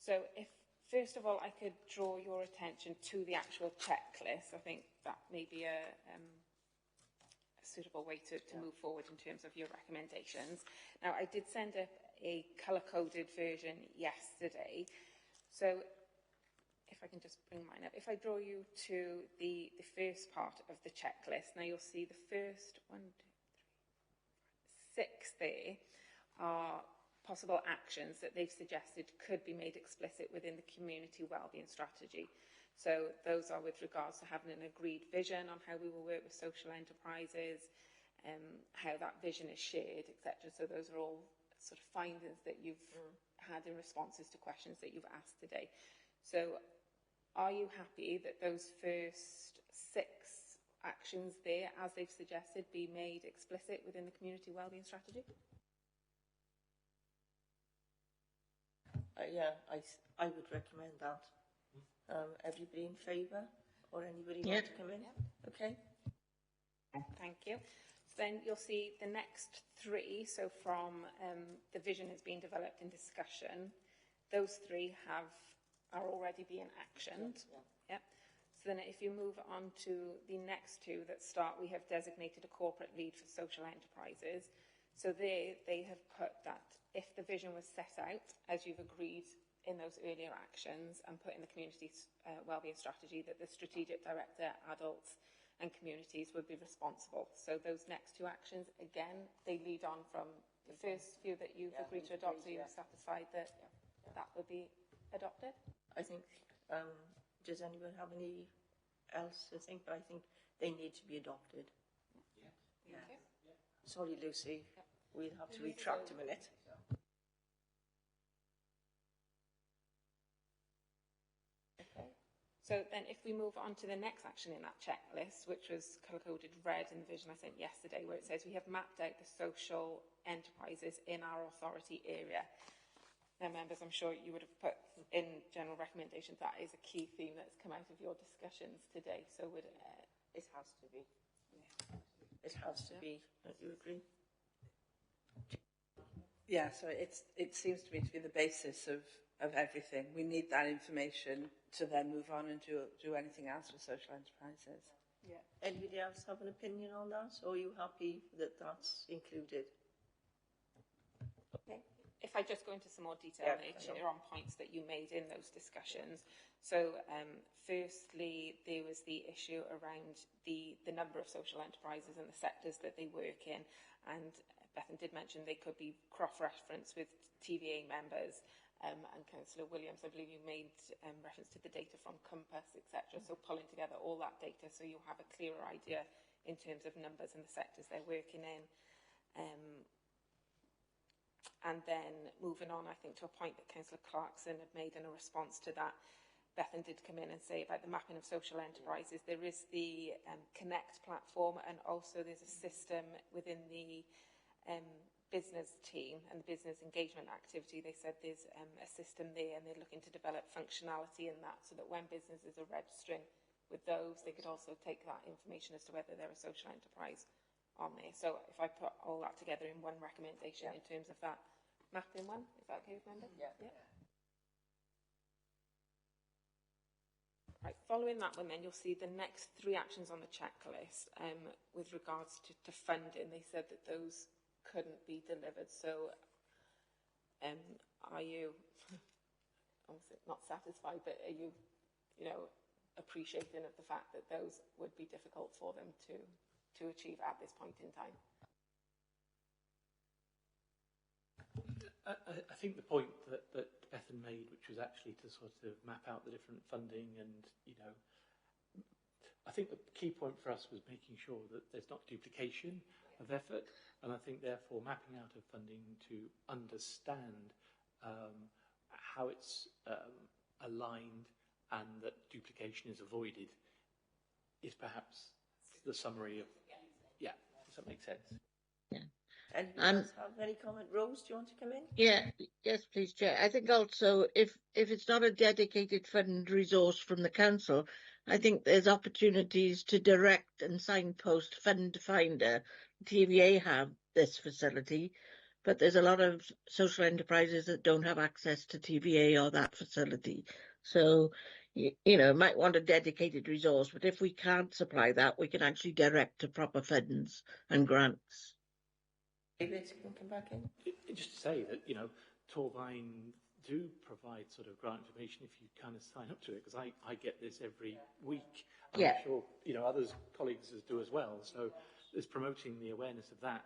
So if, first of all, I could draw your attention to the actual checklist, I think that may be a suitable way to move forward in terms of your recommendations. Now, I did send a colour-coded version yesterday. So, if I can just bring mine up. If I draw you to the first part of the checklist, now you'll see the first 6 there are possible actions that they've suggested could be made explicit within the community wellbeing strategy. So those are with regards to having an agreed vision on how we will work with social enterprises, how that vision is shared, etc. So those are all sort of findings that you've had in responses to questions that you've asked today. So are you happy that those first 6 actions there, as they've suggested, be made explicit within the community wellbeing strategy? I would recommend that. Everybody in favour, or anybody Yeah. want to come in? Yeah. Okay. Thank you. So then you'll see the next three. So from the vision has been developed in discussion, those three are already being actioned. Yeah. So then if you move on to the next two that start, we have designated a corporate lead for social enterprises. So they have put that if the vision was set out, as you've agreed in those earlier actions, and put in the community wellbeing strategy, that the strategic director, adults and communities would be responsible. So those next two actions, again, they lead on from the first few that you've agreed to adopt, so you're satisfied that that would be adopted? I think, does anyone have any else to think? But I think they need to be adopted. Yeah. Sorry, Lucy. We'll have to retract a minute. Okay. So then if we move on to the next action in that checklist, which was colour-coded red in the vision I sent yesterday, where it says we have mapped out the social enterprises in our authority area. Now, members, I'm sure you would have put in general recommendations that is a key theme that's come out of your discussions today. So would it has to be. Yeah. It has to be. Don't you agree? Yeah, so it seems to me to be the basis of everything. We need that information to then move on and do anything else with social enterprises. Yeah. Anybody else have an opinion on that? Or are you happy that that's included? Okay. If I just go into some more detail, Chair, on points that you made in those discussions. So, firstly, there was the issue around the number of social enterprises and the sectors that they work in, and Bethan did mention they could be cross-referenced with TVA members, and Councillor Williams, I believe you made reference to the data from Compass, etc. So pulling together all that data so you'll have a clearer idea in terms of numbers and the sectors they're working in. And then moving on, I think, to a point that Councillor Clarkson had made in a response to that, Bethan did come in and say about the mapping of social enterprises. There is the Connect platform, and also there's a system within the business team and the business engagement activity. They said there's a system there, and they're looking to develop functionality in that so that when businesses are registering with those, they could also take that information as to whether they're a social enterprise on there. So if I put all that together in one recommendation in terms of that mapping one, is that okay with members? Yeah. Right, following that one then, you'll see the next three actions on the checklist with regards to funding. They said that those couldn't be delivered. So are you, obviously not satisfied, but are you, appreciating of the fact that those would be difficult for them to achieve at this point in time? I think the point that Bethan made, which was actually to sort of map out the different funding and, I think the key point for us was making sure that there's not duplication of effort, and I think therefore mapping out of funding to understand how it's aligned and that duplication is avoided is perhaps the summary of, does that make sense? Yeah. Anybody else have any comment? Rose, do you want to come in? Yeah, yes, please, Chair. I think also if it's not a dedicated fund resource from the council, I think there's opportunities to direct and signpost Fund Finder. TVA have this facility, but there's a lot of social enterprises that don't have access to TVA or that facility. So, might want a dedicated resource, but if we can't supply that, we can actually direct to proper funds and grants. David, can come back in? Just to say that, Torvine do provide sort of grant information if you kind of sign up to it, because I get this every week. I'm sure, others, colleagues do as well. So it's promoting the awareness of that,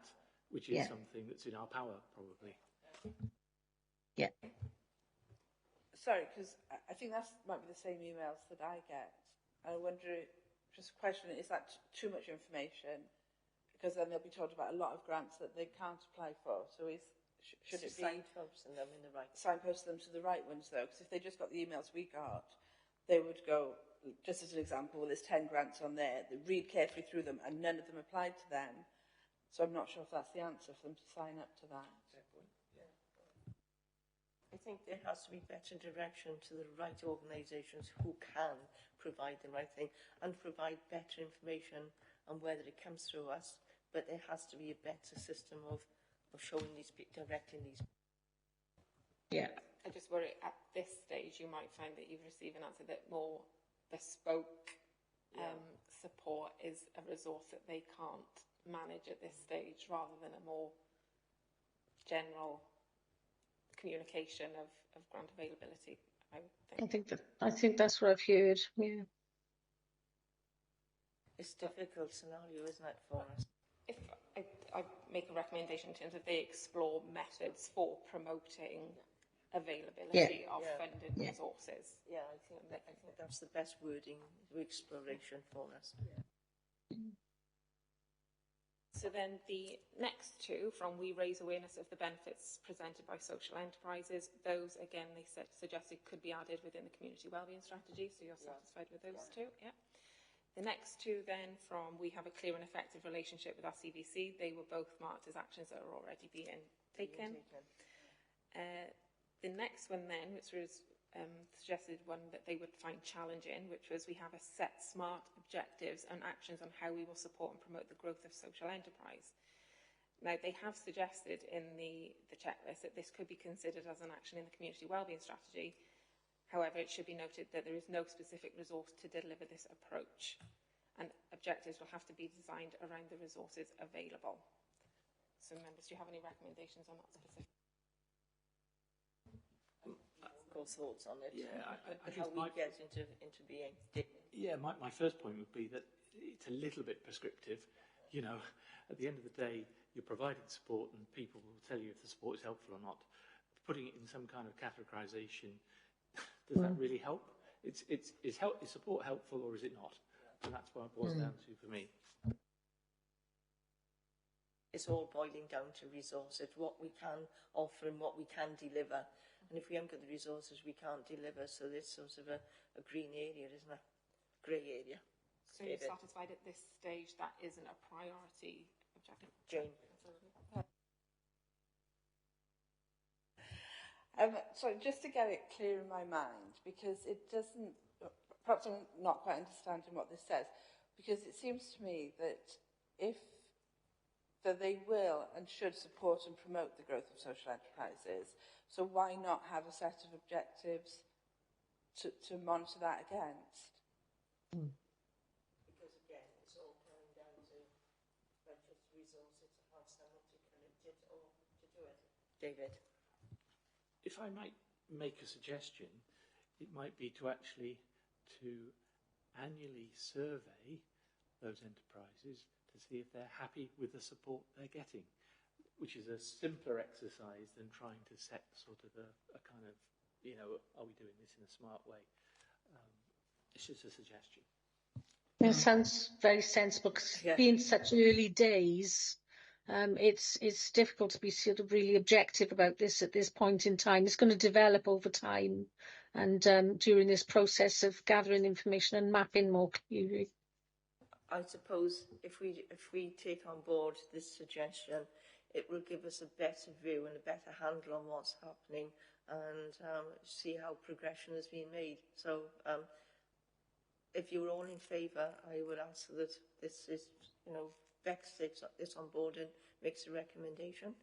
which is something that's in our power, probably. Yeah. Sorry, because I think that might be the same emails that I get. I wonder, just a question, is that too much information? Because then they'll be told about a lot of grants that they can't apply for. So should it be signposting them in the right? Signpost them to the right ones, though, because if they just got the emails we got, they would go, just as an example, well, there's 10 grants on there. They read carefully through them, and none of them applied to them. So I'm not sure if that's the answer for them to sign up to that. I think there has to be better direction to the right organisations who can provide the right thing and provide better information on whether it comes through us, but there has to be a better system of showing these people, directing these people. Yeah. I just worry at this stage you might find that you've received an answer that more bespoke support is a resource that they can't manage at this stage, rather than a more general communication of grant availability, I would think. I think that's what I've heard. Yeah. It's a difficult scenario, isn't it, for us? If I make a recommendation in terms of they explore methods for promoting availability of funded resources. Yeah, I think that's the best wording, exploration for us. So then the next two, from we raise awareness of the benefits presented by social enterprises, those again they suggested could be added within the community wellbeing strategy, so you're satisfied with those two? Yeah. The next two then, from we have a clear and effective relationship with our CVC, they were both marked as actions that are already being taken. The next one then, which was suggested one that they would find challenging, which was we have a set SMART objectives and actions on how we will support and promote the growth of social enterprise. Now, they have suggested in the checklist that this could be considered as an action in the community wellbeing strategy. However, it should be noted that there is no specific resource to deliver this approach, and objectives will have to be designed around the resources available. So, members, do you have any recommendations on that specific? Thoughts on it? Yeah, I how we get into being. Yeah, my first point would be that it's a little bit prescriptive. You know, at the end of the day, you're providing support, and people will tell you if the support is helpful or not. Putting it in some kind of categorisation, does that really help? Is support helpful or is it not? And that's what it boils down to for me. It's all boiling down to resources, what we can offer and what we can deliver. And if we haven't got the resources, we can't deliver. So there's sort of a green area, isn't it? Grey area. So you're satisfied at this stage that isn't a priority objective? Jane. So just to get it clear in my mind, because it doesn't, perhaps I'm not quite understanding what this says, because it seems to me that that they will and should support and promote the growth of social enterprises. So why not have a set of objectives to monitor that against? Because again, it's all coming down to budget resources to have someone to commit it or to do it. David? If I might make a suggestion, it might be to actually annually survey those enterprises to see if they're happy with the support they're getting, which is a simpler exercise than trying to set sort of a kind of, you know, are we doing this in a smart way? It's just a suggestion. It sounds very sensible, because being such early days, it's difficult to be sort of really objective about this at this point in time. It's going to develop over time, and during this process of gathering information and mapping more clearly. I suppose if we take on board this suggestion, it will give us a better view and a better handle on what's happening, and see how progression has been made. So if you're all in favour, I would ask that this is, you know, Bex takes this on board and makes a recommendation.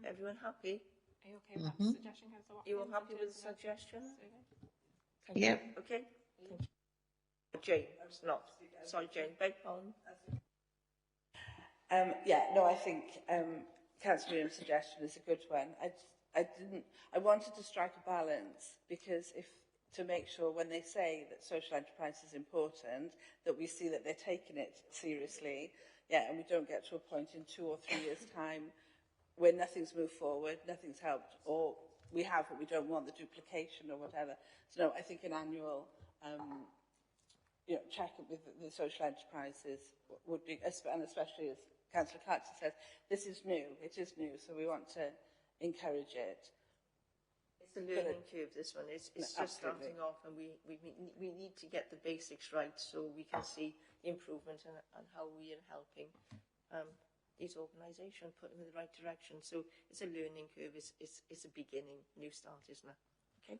Everyone happy? Are you okay with that suggestion, Councillor Watkins? You all happy with the suggestion? Yeah. Okay. Thank you. Jane, it's not. Sorry, Jane. Beg pardon. I think Councillor Williams' suggestion is a good one. I wanted to strike a balance, because to make sure when they say that social enterprise is important, that we see that they're taking it seriously, and we don't get to a point in 2 or 3 years' time where nothing's moved forward, nothing's helped, or we have but we don't want the duplication or whatever. So no, I think an annual check with the social enterprises would be, and especially as Councillor Clarkson says, this is new, it is new, so we want to encourage it. It's a learning curve, this one. It's just starting off, and we need to get the basics right so we can see the improvement and how we are helping. these organisations, put them in the right direction. So it's a learning curve. It's a beginning, new start, isn't it? Okay.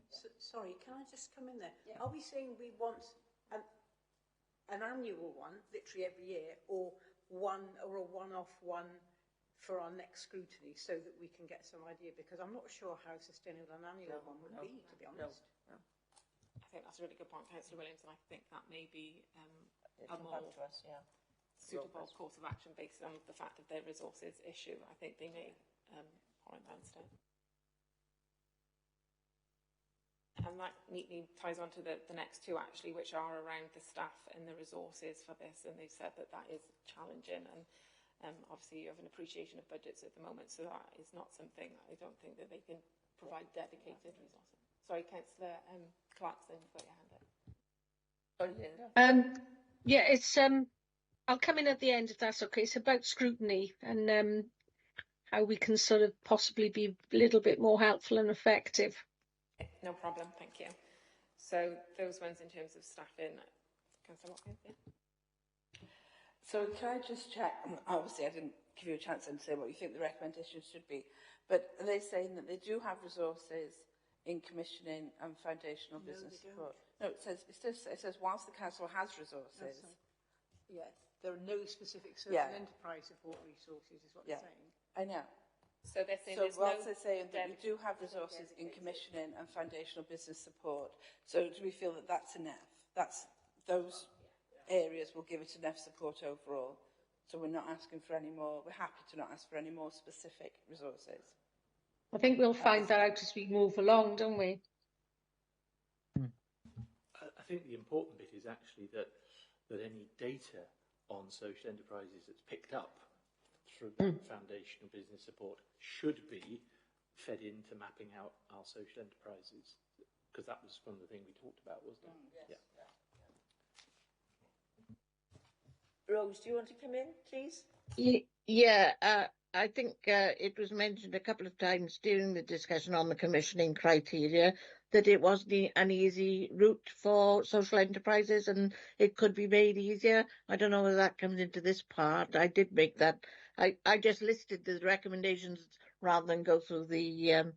So, sorry, can I just come in there? Yeah. Are we saying we want an annual one, literally every year, or a one-off one for our next scrutiny, so that we can get some idea? Because I'm not sure how sustainable an annual one would be, to be honest. I think that's a really good point, Councillor Williams, and I think that may be a more suitable course of action based on the fact of their resources issue. I think they may warrant that instead. And that neatly ties on to the next two, actually, which are around the staff and the resources for this. And they've said that that is challenging. And obviously, you have an appreciation of budgets at the moment, so that is not something I don't think that they can provide dedicated resources. Sorry, Councillor Clarkson, you've got your hand up. Sorry, Linda. Yeah, it's I'll come in at the end if that's okay. It's about scrutiny and how we can sort of possibly be a little bit more helpful and effective. No problem, thank you. So those ones in terms of staffing, Councillor Watkins, yeah. So can I just check, obviously I didn't give you a chance to say what you think the recommendations should be, but are they saying that they do have resources in commissioning and foundational business support? No, it says whilst the council has resources. Yes, there are no specific social enterprise support resources, is what they're saying. I know. So they're saying whilst they're saying that we do have resources in commissioning and foundational business support, so do we feel that that's enough? Those areas will give it enough support overall. So we're not asking for any more. We're happy to not ask for any more specific resources. I think we'll find that out as we move along, don't we? I think the important bit is actually that any data on social enterprises that's picked up through foundational business support should be fed into mapping out our social enterprises, because that was one of the things we talked about, wasn't it? Yes. Yeah. Rose, do you want to come in, please? Yeah, I think it was mentioned a couple of times during the discussion on the commissioning criteria that it wasn't an easy route for social enterprises and it could be made easier. I don't know whether that comes into this part. I did make that. I just listed the recommendations rather than go through the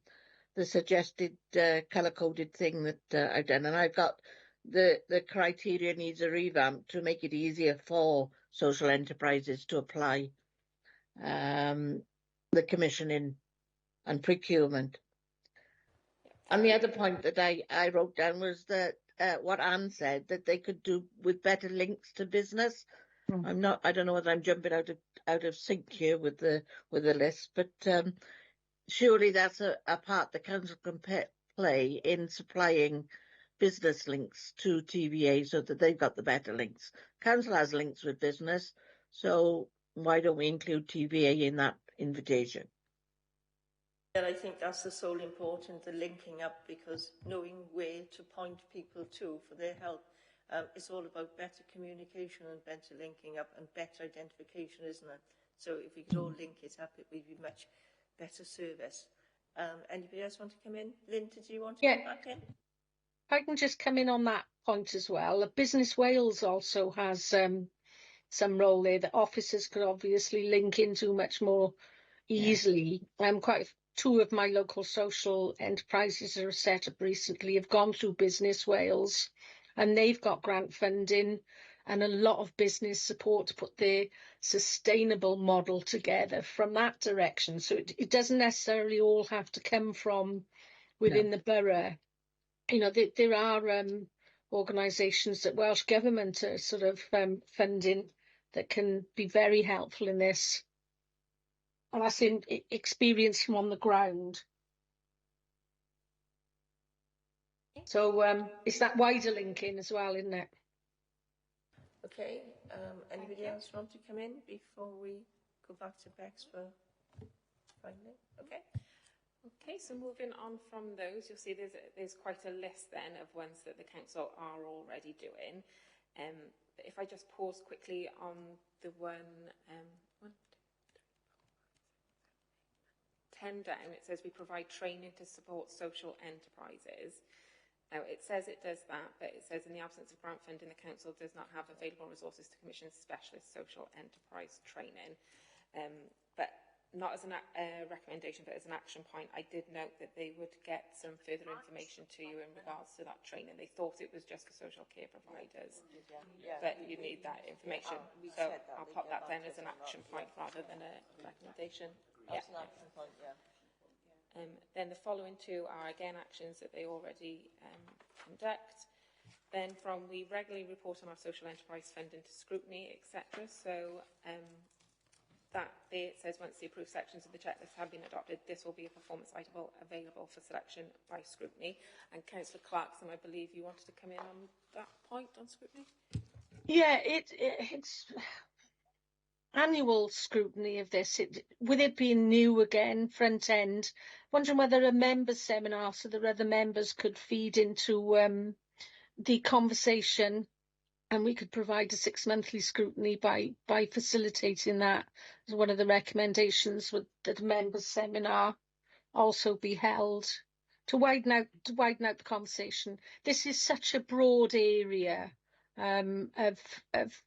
suggested colour-coded thing that I've done. And I've got the criteria needs a revamp to make it easier for social enterprises to apply the commissioning and procurement. And the other point that I wrote down was that what Anne said, that they could do with better links to business. I don't know whether I'm jumping out of sync here with the list, but surely that's a part the council can play in supplying business links to TVA so that they've got the better links. Council has links with business, so why don't we include TVA in that invitation? And I think that's the sole important, the linking up, because knowing where to point people to for their help. It's all about better communication and better linking up and better identification, isn't it? So if we could all link it up, it would be much better service. Anybody else want to come in? Linda, do you want to come back in? If I can just come in on that point as well. Business Wales also has some role there that officers could obviously link into much more easily. Two of my local social enterprises that are set up recently have gone through Business Wales, and they've got grant funding and a lot of business support to put their sustainable model together from that direction. So it doesn't necessarily all have to come from within the borough. You know, there are organisations that Welsh Government are sort of funding that can be very helpful in this. And that's in experience from on the ground. So it's that wider linking as well, isn't it? Okay. Anybody else want to come in before we go back to Bex for finally? Okay. Okay, so moving on from those, you'll see there's quite a list then of ones that the council are already doing. But if I just pause quickly on the 10 down, it says we provide training to support social enterprises. Now, it says it does that, but it says in the absence of grant funding, the council does not have available resources to commission specialist social enterprise training. But not as a recommendation, but as an action point, I did note that they would get some further information to you in regards to that training. They thought it was just for social care providers, but you need that information. So I'll pop that then as an action point rather than a recommendation. As an action point, yeah. Then the following two are again actions that they already conduct. Then we regularly report on our social enterprise fund into scrutiny, etc. So that there it says once the approved sections of the checklist have been adopted, this will be a performance item available for selection by scrutiny. And Councillor Clarkson, I believe you wanted to come in on that point on scrutiny? Yeah, it's annual scrutiny of this. With it being new again, front end, wondering whether a members' seminar so that other members could feed into the conversation, and we could provide a 6-monthly scrutiny by facilitating that. As one of the recommendations that a members' seminar also be held to widen out the conversation. This is such a broad area of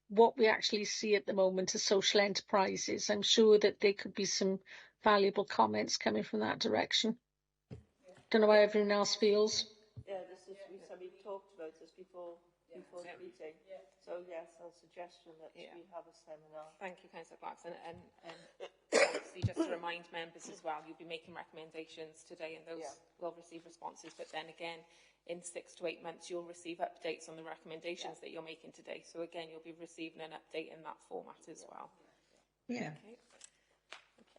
what we actually see at the moment as social enterprises. I'm sure that there could be some valuable comments coming from that direction. Don't know how everyone else feels. Yeah, we talked about this before the meeting. So yes, a suggestion that we have a seminar. Thank you, Councillor Clarkson. And obviously, just to remind members as well, you'll be making recommendations today, and those will receive responses. But then again, in 6 to 8 months, you'll receive updates on the recommendations that you're making today. So again, you'll be receiving an update in that format as well. Yeah. Okay.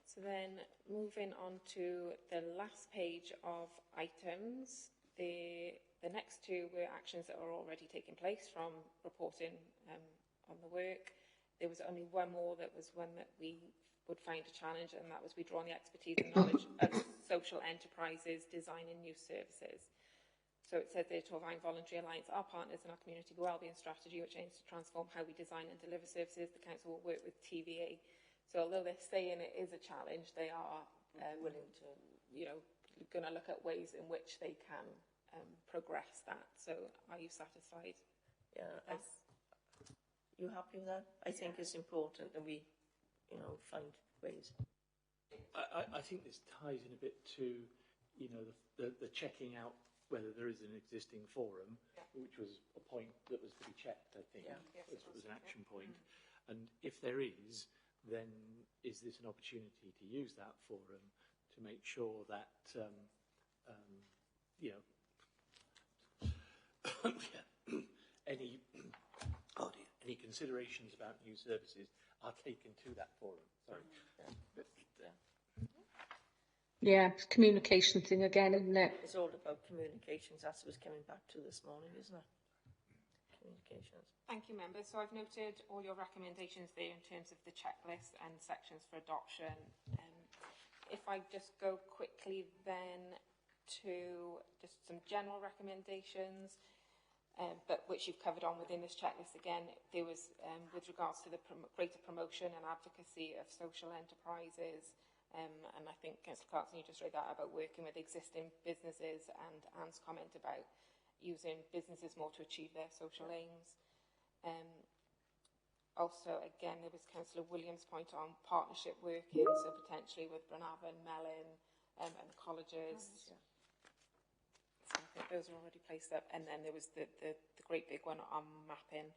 So then, moving on to the last page of items, the next two were actions that are already taking place from reporting on the work. There was only one more that was one that we would find a challenge, and that was we draw on the expertise and knowledge of social enterprises designing new services. So it said there to Ovine Voluntary Alliance are partners in our community wellbeing strategy, which aims to transform how we design and deliver services. The council will work with TVA. So although they're saying it is a challenge, they are willing to, going to look at ways in which they can progress that. So are you satisfied? Yeah. You happy with that? I think it's important that we, find ways. I think this ties in a bit to, the checking out whether there is an existing forum, which was a point that was to be checked, I think, was an action point. And if there is, then is this an opportunity to use that forum to make sure that, any considerations about new services are taken to that forum. Sorry. Yeah, it's a communication thing again, isn't it? It's all about communications. That's what was coming back to this morning, isn't it? Communications. Thank you, members. So I've noted all your recommendations there in terms of the checklist and sections for adoption. If I just go quickly then to just some general recommendations, but which you've covered on within this checklist again, there was with regards to the greater promotion and advocacy of social enterprises. And I think, Councillor Clarkson, you just read that about working with existing businesses, and Anne's comment about using businesses more to achieve their social aims. Also, again, there was Councillor Williams' point on partnership working, so potentially with Brynavan, Melyn, and the colleges. So I think those are already placed up. And then there was the great big one on mapping.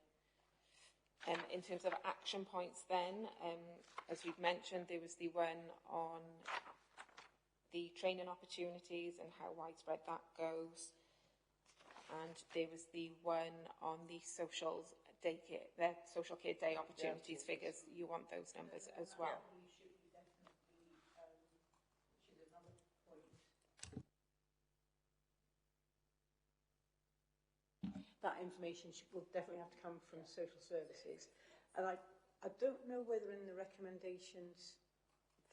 In terms of action points then, as we've mentioned, there was the one on the training opportunities and how widespread that goes. And there was the one on the social care day opportunities figures. You want those numbers as well. That information will definitely have to come from social services. And I don't know whether in the recommendations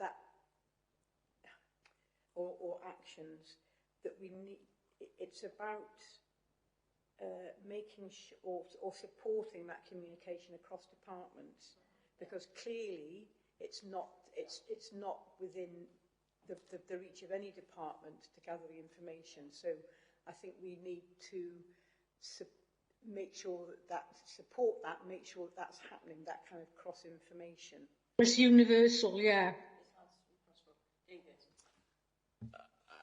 that or actions that we need, it's about making sure or supporting that communication across departments, because clearly it's not within the reach of any department to gather the information. So I think we need to make sure that support that, make sure that that's happening, that kind of cross information. It's universal, yeah.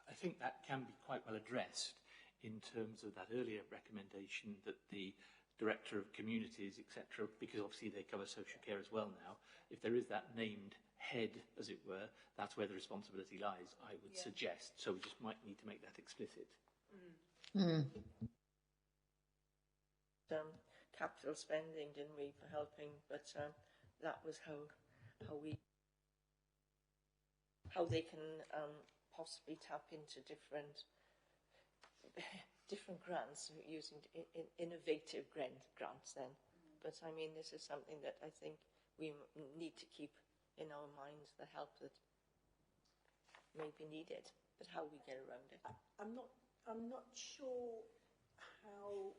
I think that can be quite well addressed in terms of that earlier recommendation that the Director of Communities, etc., because obviously they cover social care as well now, if there is that named head, as it were, that's where the responsibility lies, I would suggest. So we just might need to make that explicit. Capital spending, didn't we, for helping? But that was how they can possibly tap into different grants using innovative grants then. But I mean, this is something that I think we need to keep in our minds, the help that may be needed, but how we get around it. I'm not sure how,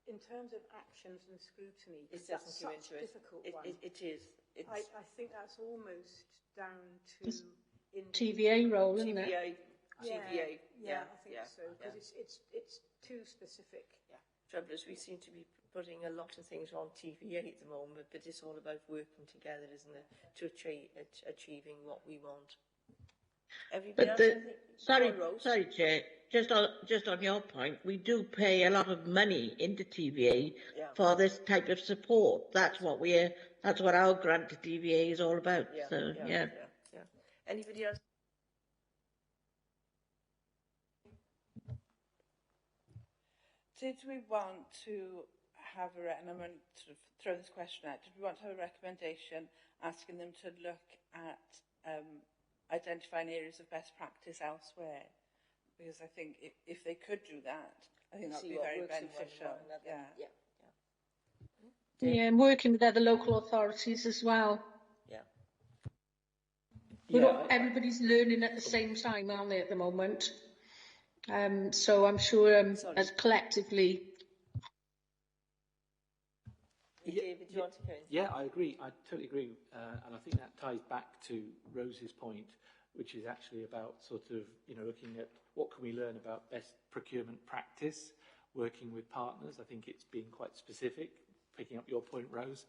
in terms of actions and scrutiny, It that's doesn't go such into a it. difficult It one. is. I think that's almost down to TVA role, isn't it? TVA. Yeah, I think so, because it's too specific. Yeah. Trouble is, we seem to be putting a lot of things on TVA at the moment, but it's all about working together, isn't it, to achieving what we want. Everybody else, sorry, Chair. Just on your point, we do pay a lot of money into TVA for this type of support. That's what our grant to TVA is all about. Yeah. Anybody else? Did we want to have and I'm going to sort of throw this question out, did we want to have a recommendation asking them to look at identifying areas of best practice elsewhere? Because I think if they could do that, I think that would be very beneficial. Yeah, and working with other local authorities as well. Everybody's learning at the same time, aren't they, at the moment? So I'm sure as collectively. David, do you want to go in? Yeah, I agree. I totally agree. And I think that ties back to Rose's point, which is actually about sort of, looking at what can we learn about best procurement practice, working with partners. I think it's being quite specific, picking up your point, Rose,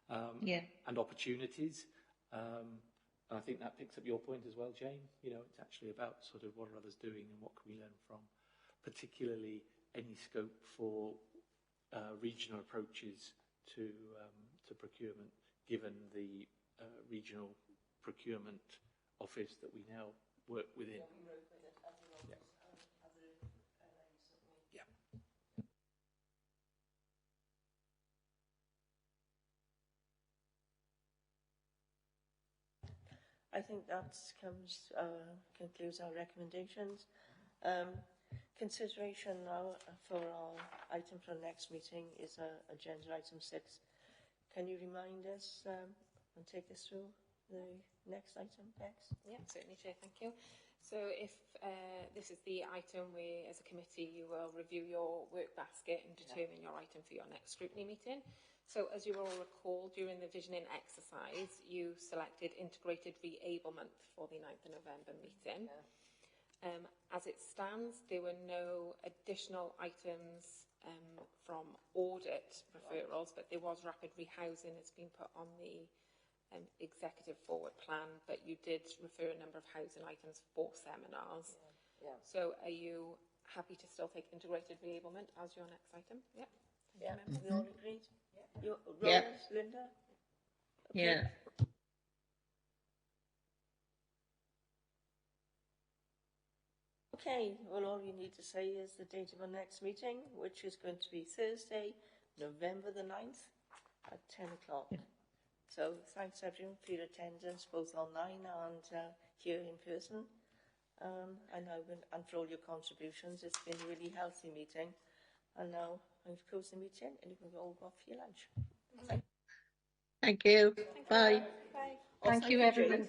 and opportunities. And I think that picks up your point as well, Jane. It's actually about sort of what are others doing and what can we learn from, particularly any scope for regional approaches to procurement, given the regional procurement office that we now work within. I think that concludes our recommendations. Consideration now for our item for the next meeting is agenda item 6. Can you remind us and take us through the next item, Bex? Yeah, certainly, Chair, thank you. So if this is the item where, as a committee, you will review your work basket and determine your item for your next scrutiny meeting. So as you will recall, during the visioning exercise, you selected integrated re-ablement for the 9th of November meeting. As it stands, there were no additional items from audit referrals, but there was rapid rehousing that's been put on the executive forward plan, but you did refer a number of housing items for seminars. So are you happy to still take integrated re-ablement as your next item? Yep. We all agreed? Rose, Linda? Okay. Yeah. Okay, well, all you need to say is the date of our next meeting, which is going to be Thursday, November the 9th at 10 o'clock. So thanks, everyone, for your attendance, both online and here in person. And for all your contributions. It's been a really healthy meeting. And now I'm going to close the meeting and you can all go off for your lunch. Thank you. Bye. Bye. Thank you, everyone.